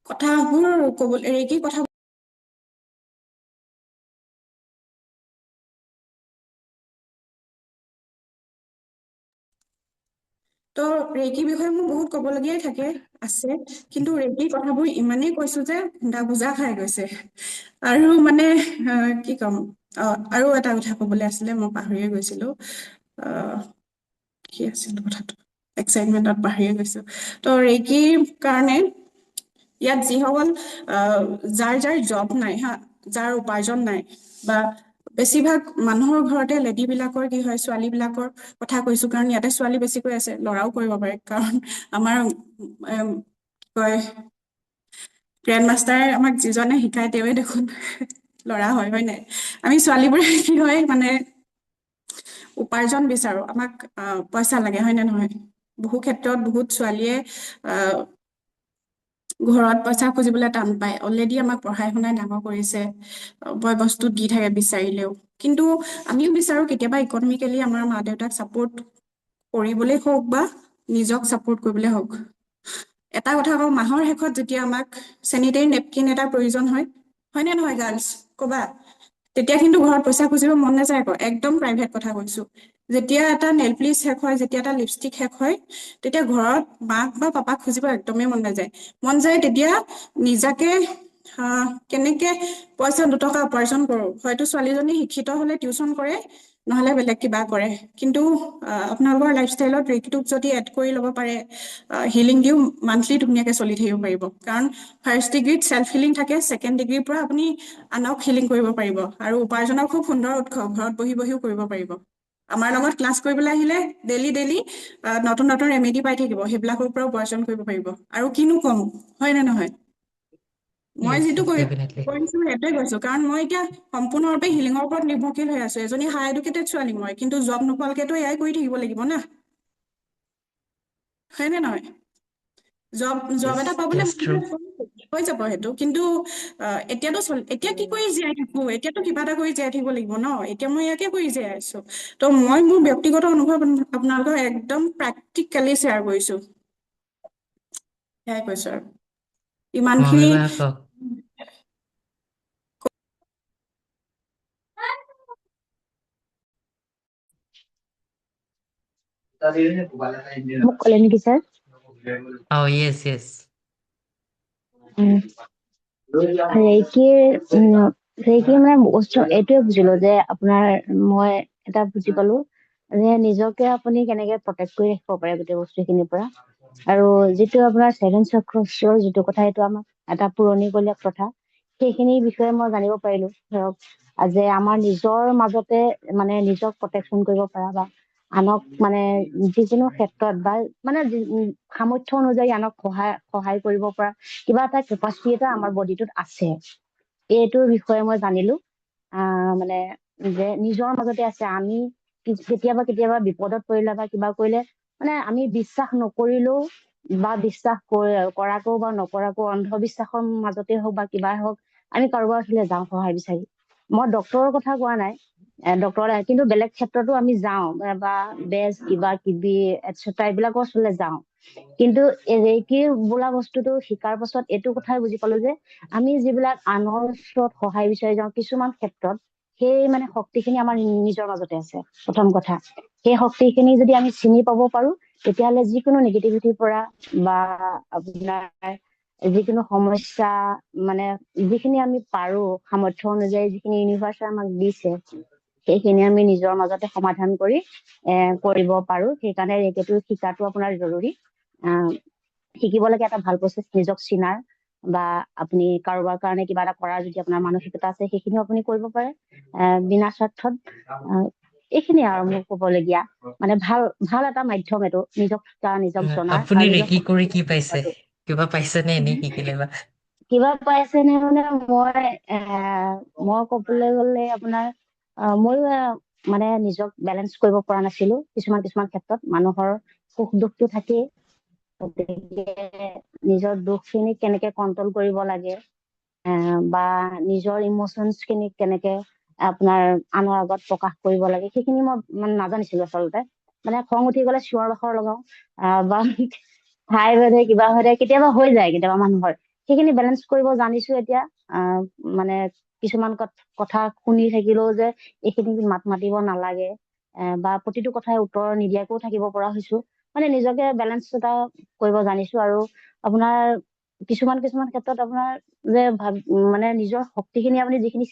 কথাবোৰ ক'বলৈ ৰেকি কথা তো ৰেকিৰ বিষয়ে মোৰ বহুত ক'বলগীয়াই আছে কিন্তু ৰেকিৰ কথাবোৰ ইমানেই কৈছো যে খুন্দা বুজা খাই গৈছে আৰু মানে কি ক'ম আৰু এটা কথা ক'বলৈ আছিলে মই পাহৰিয়ে গৈছিলো কি আছিল কথাটো এক্সাইটমেণ্টত পাহৰিয়ে গৈছো তো ৰেকিৰ কাৰণে ইয়াত যিসকল যাৰ জব নাই হা যাৰ উপাৰ্জন নাই বা বেছিভাগ মানুহৰ ঘৰতে লেডি বিলাকৰ কি হয় ছোৱালী বিলাকৰ কথা কৈছো কাৰণ ইয়াতে ছোৱালী বেছিকৈ আছে ল'ৰাও কৰিব পাৰে কাৰণ আমাৰ কয় গ্ৰেণ্ড মাষ্টাৰে আমাক যিজনে শিকায় তেওঁৱে দেখোন ল'ৰা হয় নাই আমি ছোৱালীবোৰে কি হয় মানে উপাৰ্জন বিচাৰো আমাক পইচা লাগে হয় নে নহয় বহু ক্ষেত্ৰত বহুত ছোৱালীয়ে ঘৰত পইচা খুজিবলৈ টান পায় অলৰেডি আমাক পঢ়াই শুনাই ডাঙৰ কৰিছে বয় বস্তু দি থাকে বিচাৰিলেও কিন্তু আমিও বিচাৰো কেতিয়াবা ইকনমিকেলি আমাৰ মা দেউতাক ছাপোৰ্ট কৰিবলৈ হওক বা নিজক ছাপোৰ্ট কৰিবলৈ হওক এটা কথা কওঁ মাহৰ শেষত যেতিয়া আমাক চেনিটেৰী নেপকিন এটা প্ৰয়োজন হয় নে নহয় গাৰ্লছ ক'বা তেতিয়া কিন্তু ঘৰত পইচা খুজিব মন নাযায় আকৌ একদম প্ৰাইভেট কথা কৈছো যেতিয়া এটা নেল প্লিজ শেষ হয় যেতিয়া এটা লিপষ্টিক শেষ হয় তেতিয়া ঘৰত মাক বা পাপাক খুজিব একদমেই মন নাযায় মন যায় তেতিয়া নিজাকে কেনেকে পইচা দুটকা উপাৰ্জন কৰো হয়তো ছোৱালীজনী শিক্ষিত হলে টিউচন কৰে নহলে বেলেগ কিবা কৰে কিন্তু আপোনালোকৰ লাইফষ্টাইলত ৰেকিটোক যদি এড কৰি ল'ব পাৰে হিলিং দিও মান্থলি ধুনীয়াকে চলি থাকিব পাৰিব কাৰণ ফাৰ্ষ্ট ডিগ্ৰীত চেল্ফ হিলিং থাকে ছেকেণ্ড ডিগ্ৰীৰ পৰা আপুনি আনক হিলিং কৰিব পাৰিব আৰু উপাৰ্জনৰ খুব সুন্দৰ উৎস ঘৰত বহিও কৰিব পাৰিব আমাৰ লগত ক্লাছ কৰিবলৈ আহিলে ডেইলি নতুন ৰেমেডি পাই থাকিব সেইবিলাকৰ পৰা উপাৰ্জন কৰিব পাৰিব আৰু কিনো কম হয় নে নহয় মই য়েছ যিটো য়েছ ডেফিনেটলি কৰিছো সেইটোৱে কৈছো কাৰণ মই এতিয়া সম্পূৰ্ণৰূপে হিলিঙৰ ওপৰত নিৰ্ভৰশীল হৈ আছো এজনী হাই এডুকেটেড ছোৱালী মই কিন্তু জব নোপোৱালৈকেতো এয়াই কৰি থাকিব লাগিব না হয় নে নহয় জব য়েছ এটা পাবলৈ য়েছ ট্ৰু হৈ যাব সেইটো কিন্তু এতিয়া কি কৰি জীয়াই থাকো এতিয়াতো কিবা এটা কৰি জীয়াই থাকিব লাগিব ন এতিয়া মই ইয়াকে কৰি জীয়াই আছো ত মই মোৰ ব্যক্তিগত অনুভৱ আপোনালোকক একদম প্ৰেক্টিকেলি শ্বেয়াৰ কৰিছো সেয়াই কৈছো আৰু ইমানখিনি মমিমা কওক মোক ক'লে নেকি ছাৰ য়েছ য়েছ ৰেকিৰ মানে বস্তু এইটোৱে বুজিলো যে আপোনাৰ মই এটা বুজি পালো যে নিজকে আপুনি কেনেকে প্ৰটেক্ট কৰি ৰাখিব পাৰে গোটেই বস্তুখিনিৰ পৰা আৰু যিটো আপোনাৰ 7 চক্ৰৰ যিটো কথা এইটো আমাক এটা পুৰণিকলীয়া কথা সেইখিনিৰ বিষয়ে মই জানিব পাৰিলো ধৰক যে আমাৰ নিজৰ মাজতে মানে নিজক প্ৰটেকশ্যন কৰিব পৰা বা আনক মানে যিকোনো ক্ষেত্ৰত বা মানে সামৰ্থ্য অনুযায়ী আনক সহায় কৰিব পৰা কিবা এটা কেপাচিটি এটা আমাৰ বডিটোত আছে এইটোৰ বিষয়ে মই জানিলো মানে যে নিজৰ মাজতে আছে আমি কেতিয়াবা বিপদত পৰিলে বা কিবা কৰিলে মানে আমি বিশ্বাস নকৰিলেও বা বিশ্বাস কৰাকো বা নকৰাকো অন্ধবিশ্বাসৰ মাজতে হওক বা কিবাই হওক আমি কাৰোবাৰ ওচৰলৈ যাওঁ সহায় বিচাৰি মই ডক্তৰৰ কথা কোৱা নাই ডক্তৰ কিন্তু বেলেগ ক্ষেত্ৰতো আমি যাওঁ বা বেজ কিবা কিবি এটচেট্ৰা এইবিলাকৰ ওচৰলৈ যাওঁ কিন্তু ৰেকি বোলা বস্তুটো শিকাৰ পাছত এইটো কথাই বুজি পালো যে আমি যিবিলাক আনৰ ওচৰত সহায় বিচাৰি যাওঁ কিছুমান ক্ষেত্ৰত সেই মানে শক্তিখিনি আমাৰ নিজৰ মাজতে আছে প্ৰথম কথা সেই শক্তিখিনি যদি আমি চিনি পাব পাৰো তেতিয়াহ'লে যিকোনো নিগেটিভিটিৰ পৰা বা আপোনাৰ যিকোনো সমস্যা মানে যিখিনি আমি পাৰো সামৰ্থ্য অনুযায়ী যিখিনি ইউনিভাৰ্ছে আমাক দিছে সেইখিনি আমি নিজৰ মাজতে সমাধান কৰি কৰিব পাৰো সেইকাৰণে ৰেকিটো শিকাটো আপোনাৰ জৰুৰী শিকিব লাগে এটা ভাল প্ৰচেছ নিজক চিনাৰ বা আপুনি কাৰোবাৰ কাৰণে কিবা এটা কৰাৰ যদি আপোনাৰ মানসিকতা আছে সেইখিনিও আপুনি কৰিব পাৰে বিনা স্বাৰ্থত এইখিনি আৰু মোৰ ক'বলগীয়া মানে ভাল এটা মাধ্যম এইটো নিজক জনাৰ আপুনি আৰু ৰেকি কৰি কি পাইছে নিজক কিবা পাইছে নে এনেই শিকিলে বা কিবা পাইছে নে মানে মই ক'বলৈ গ'লে আপোনাৰ ময়ো মানে নিজক বেলেঞ্চ কৰিব পৰা নাছিলো কিছুমান ক্ষেত্ৰত মানুহৰ সুখ দুখটো থাকেই গতিকে নিজৰ দুখখিনি কেনেকে কন্ট্ৰল কৰিব লাগে বা নিজৰ ইমচনচ খিনি কেনেকে আপোনাৰ আনৰ আগত প্ৰকাশ কৰিব লাগে সেইখিনি মই মানে নাজানিছিলো আচলতে। মানে খং উঠি গলে চিঞৰ বাখৰ লগাও বা ঠাই ভেদে কিবা ভেদে কেতিয়াবা হৈ যায় কেতিয়াবা মানুহৰ, সেইখিনি বেলেঞ্চ কৰিব জানিছো এতিয়া। মানে কিছুমান কথা শুনি থাকিলেও যে এইখিনি মাত মাতিব নালাগে বা প্ৰতিটো কথাই উত্তৰ নিদিয়াকেও থাকিব পৰা হৈছো। মানে নিজকে বেলেঞ্চ এটা কৰিব জানিছো। আৰু আপোনাৰ কিছুমান ক্ষেত্ৰত আপোনাৰ যে মানে নিজৰ শক্তিখিনি আপুনি যিখিনি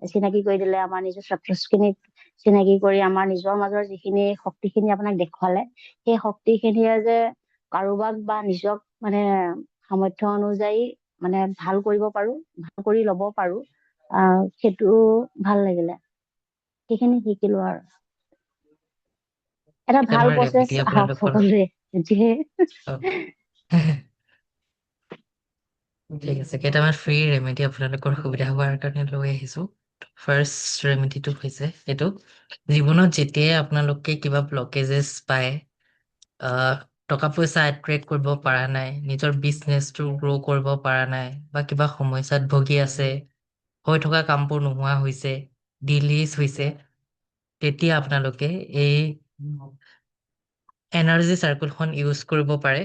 চিনাকি কৰি দিলে, আমাৰ নিজৰ খিনিক চিনাকি কৰি আমাৰ নিজৰ মাজৰ যিখিনি শক্তিখিনি আপোনাক দেখুৱালে, সেই শক্তিখিনিয়ে যে কাৰোবাক বা নিজক মানে সামৰ্থ্য অনুযায়ী মানে ভাল কৰিব পাৰো, ভাল কৰি লব পাৰো, সেইটো ভাল লাগিলে। সেইখিনি শিকিলো আৰু এটা এটা ভাল মই প্ৰচেছ ৰেমেডি আহক আপোনালোকৰ সকলোৱে যিহে ঠিক আছে, কেইটামান ফ্ৰী ৰেমেডি আপোনালোকৰ সুবিধা হোৱাৰ কাৰণে লৈ আহিছো। ফাৰ্ষ্ট ৰেমেডিটো হৈছে এইটো, জীৱনত যেতিয়াই আপোনালোকে কিবা ব্লকেজেছ পায়, টকা পইচা এট্ৰেক্ট কৰিব পৰা নাই, নিজৰ বিজনেছটো গ্ৰ' কৰিব পৰা নাই, বা কিবা সমস্যাত ভুগি আছে, হৈ থকা কামবোৰ নোহোৱা হৈছে, ডিলিজ হৈছে, তেতিয়া আপোনালোকে এই এনাৰ্জি চাৰ্কুলখন ইউজ কৰিব পাৰে।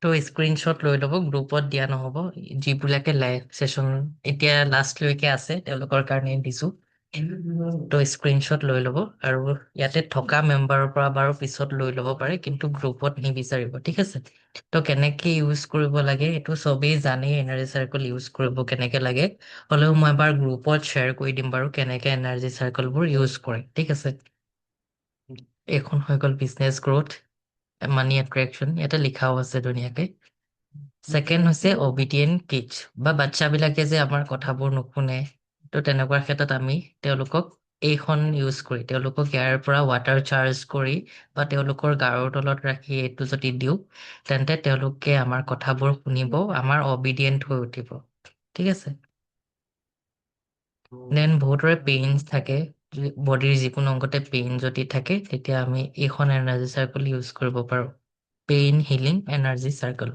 তো স্ক্ৰীনশ্বট লৈ ল'ব, গ্ৰুপত দিয়া নহ'ব। যিবিলাকে লাইভ ছেশ্যন এতিয়া লাষ্টলৈকে আছে তেওঁলোকৰ কাৰণে দিছো। তো স্ক্ৰীনশ্বট লৈ ল'ব, আৰু ইয়াতে থকা মেম্বাৰৰ পৰা বাৰু পিছত লৈ ল'ব পাৰে, কিন্তু গ্ৰুপত নিবিচাৰিব, ঠিক আছে? তো কেনেকে ইউজ কৰিব লাগে এইটো চবেই জানেই, এনাৰ্জি চাৰ্কুল ইউজ কৰিব কেনেকে লাগে। হ'লেও মই এবাৰ গ্ৰুপত শ্বেয়াৰ কৰি দিম বাৰু কেনেকে এনাৰ্জি চাৰ্কুলবোৰ ইউজ কৰে, ঠিক আছে? এইখন হৈ গ'ল বিজনেছ গ্ৰোথ, মানি এট্ৰেকশ্যন, ইয়াতে লিখাও আছে ধুনীয়াকে। ছেকেণ্ড হৈছে অবিডিয়েণ্ট কিডছ, বা বাচ্চাবিলাকে যে আমাৰ কথাবোৰ নুশুনে, তো তেনেকুৱা ক্ষেত্ৰত আমি তেওঁলোকক এইখন ইউজ কৰি, তেওঁলোকক ইয়াৰ পৰা ৱাটাৰ চাৰ্জ কৰি বা তেওঁলোকৰ গাৰ তলত ৰাখি এইটো যদি দিওঁ, তেন্তে তেওঁলোকে আমাৰ কথাবোৰ শুনিব, আমাৰ অবিডিয়েণ্ট হৈ উঠিব, ঠিক আছে? দেন বহুতৰে পেইনছ থাকে, বডিৰ যিকোনো অংগতে পেইন যদি থাকে, তেতিয়া আমি এইখন এনাৰ্জি চাৰ্কুল ইউজ কৰিব পাৰোঁ, পেইন হিলিং এনাৰ্জি চাৰ্কুল।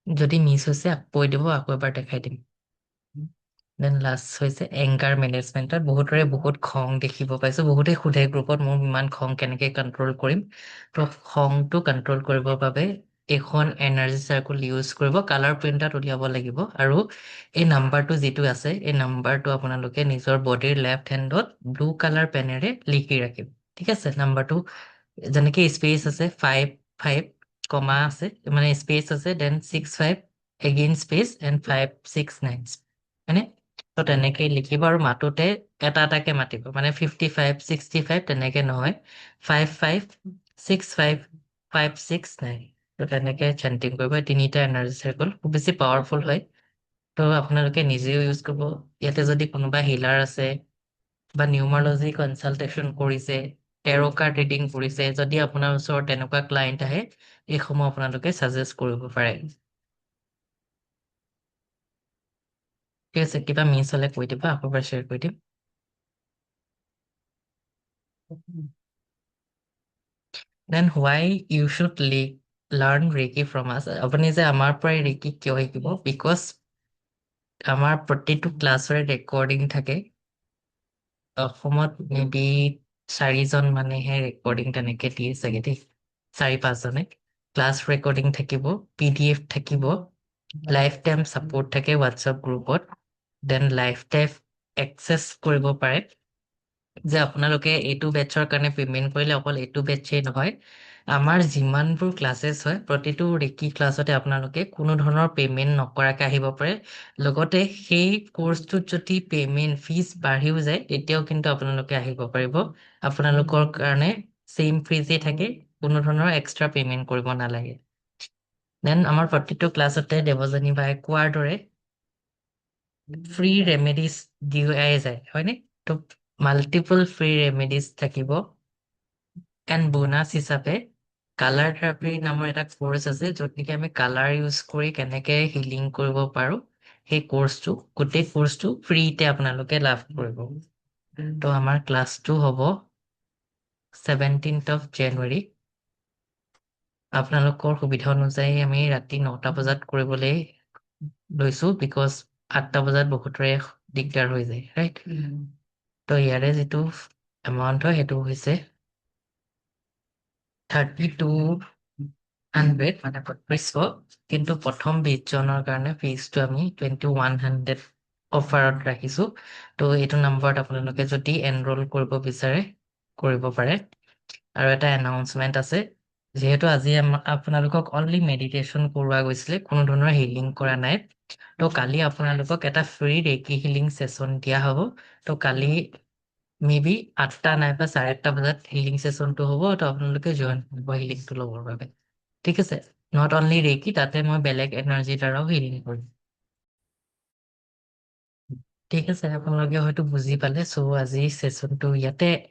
যদি মিছ হৈছে কৈ দিব, আকৌ এবাৰ দেখাই দিম। দেন লাষ্ট হৈছে এংগাৰ মেনেজমেণ্টত, বহুতৰে বহুত খং দেখিব পাইছো, বহুতে সোধে গ্ৰুপত মোৰ ইমান খং কেনেকে কণ্ট্ৰল কৰিম। তো খংটো কণ্ট্ৰল কৰিবৰ বাবে এইখন এনাৰ্জি চাৰ্কুল ইউজ কৰিব, কালাৰ প্ৰিণ্টত উলিয়াব লাগিব, আৰু এই নাম্বাৰটো যিটো আছে, এই নাম্বাৰটো আপোনালোকে নিজৰ বডিৰ লেফ্ট হেণ্ডত ব্লু কালাৰ পেনেৰে লিখি ৰাখিব, ঠিক আছে? নাম্বাৰটো যেনেকে স্পেচ আছে 5 কমা আছে, মানে স্পেচ আছে, দেন 6 5 এগেইন স্পেচ এণ্ড 5 6 9, হয়নে? তো তেনেকে লিখিব, আৰু মাতোতে এটা এটাকে মাতিব, মানে 55 65 তেনেকে নহয়, 5 5 6 5 5 6 9। তো তেনেকে চেণ্টিং কৰিব। তিনিটা এনাৰ্জি চাৰ্কুল খুব বেছি পাৱাৰফুল হয়, তো আপোনালোকে নিজেও ইউজ কৰিব। ইয়াতে যদি কোনোবা হিলাৰ আছে বা নিউমাৰলজি কনচালটেশ্যন কৰিছে, টেৰ' কাৰ্ড ৰিডিং কৰিছে, যদি আপোনাৰ ওচৰত তেনেকুৱা ক্লায়েণ্ট আহে, এইসমূহ আপোনালোকে ছাজেষ্ট কৰিব পাৰে। ঠিক আছে, কিবা মিছ হ'লে কৈ দিবা, আকৌ এবাৰ শ্বেয়াৰ কৰি দিম। Then why you should learn reiki from us. আপুনি যে আমাৰ পৰাই ৰেকি কিয় শিকিব? বিকজ আমাৰ প্ৰতিটো ক্লাছৰে ৰেকৰ্ডিং থাকে। অসমত মে বি 4জন মানেহে ৰেকৰ্ডিং তেনেকে দিয়ে চাগে দেই, 4 5জনে। ক্লাছ ৰেকৰ্ডিং থাকিব, PDF থাকিব, লাইফ টাইম ছাপোৰ্ট থাকে হোৱাটছএপ গ্ৰুপত, দেন লাইফ টাইম একচেছ কৰিব পাৰে। যে আপোনালোকে এইটো বেটছৰ কাৰণে পে'মেণ্ট কৰিলে অকল এইটো বেটছেই নহয়, আমাৰ যিমানবোৰ ক্লাছেছ হয় প্ৰতিটো ৰেকি ক্লাছতে আপোনালোকে কোনো ধৰণৰ পে'মেণ্ট নকৰাকৈ আহিব পাৰে। লগতে সেই কোৰ্চটোত যদি পে'মেণ্ট ফিজ বাঢ়িও যায়, তেতিয়াও কিন্তু আপোনালোকে আহিব পাৰিব। আপোনালোকৰ কাৰণে ছেইম ফিজেই থাকে, কোনো ধৰণৰ এক্সট্ৰা পে'মেণ্ট কৰিব নালাগে। দেন আমাৰ প্ৰতিটো ক্লাছতে দেৱযানী বাই কোৱাৰ দৰে ফ্ৰী ৰেমেডিজ দিয়াই যায়, হয়নে? তো মাল্টিপল ফ্ৰী ৰেমেডিজ থাকিব। এণ্ড বোনাছ হিচাপে কালাৰ থেৰাপি নামৰ এটা কোৰ্চ আছে, য'ত নেকি আমি কালাৰ ইউজ কৰি কেনেকে হিলিং কৰিব পাৰোঁ, সেই কোৰ্চটো, গোটেই কোৰ্চটো ফ্ৰীতে আপোনালোকে লাভ কৰিব। তো আমাৰ ক্লাছটো হ'ব 17th of January। আপোনালোকৰ সুবিধা অনুযায়ী আমি ৰাতি 9টা বজাত কৰিবলৈ লৈছো, বিকজ 8টা বজাত বহুতৰে দিগদাৰ হৈ যায়, ৰাইট? তো ইয়াৰে যিটো এমাউণ্ট হয় সেইটো হৈছে 3200, মানে 3200, কিন্তু প্ৰথম 20 জনৰ কাৰণে ফিজটো আমি 2100 অফাৰত ৰাখিছো। তো এইটো নাম্বাৰত আপোনালোকে যদি এনৰোল কৰিব বিচাৰে কৰিব পাৰে। আৰু এটা এনাউন্সমেন্ট আছে, যিহেতু আজি আপোনালোকক অনলি মেডিটেশ্যন কৰোৱা গৈছিলে, কোনো ধৰণৰ হিলিং কৰা নাই। তো কালি আপোনালোকক এটা ফ্ৰী ৰেকি হিলিং ছেছন দিয়া হ'ব। তো কালি মেবি 8টা নাইবা 8:30 বজাত হিলিং ছেছনটো হ'ব। তো আপোনালোকে জইন কৰিব হিলিংটো ল'বৰ বাবে, ঠিক আছে? নট অনলি ৰেকি, তাতে মই বেলেগ এনাৰ্জিৰ দ্বাৰাও হিলিং কৰিম। ঠিক আছে, আপোনালোকে হয়তো বুজি পালে। চ' আজি ছেছনটো ইয়াতে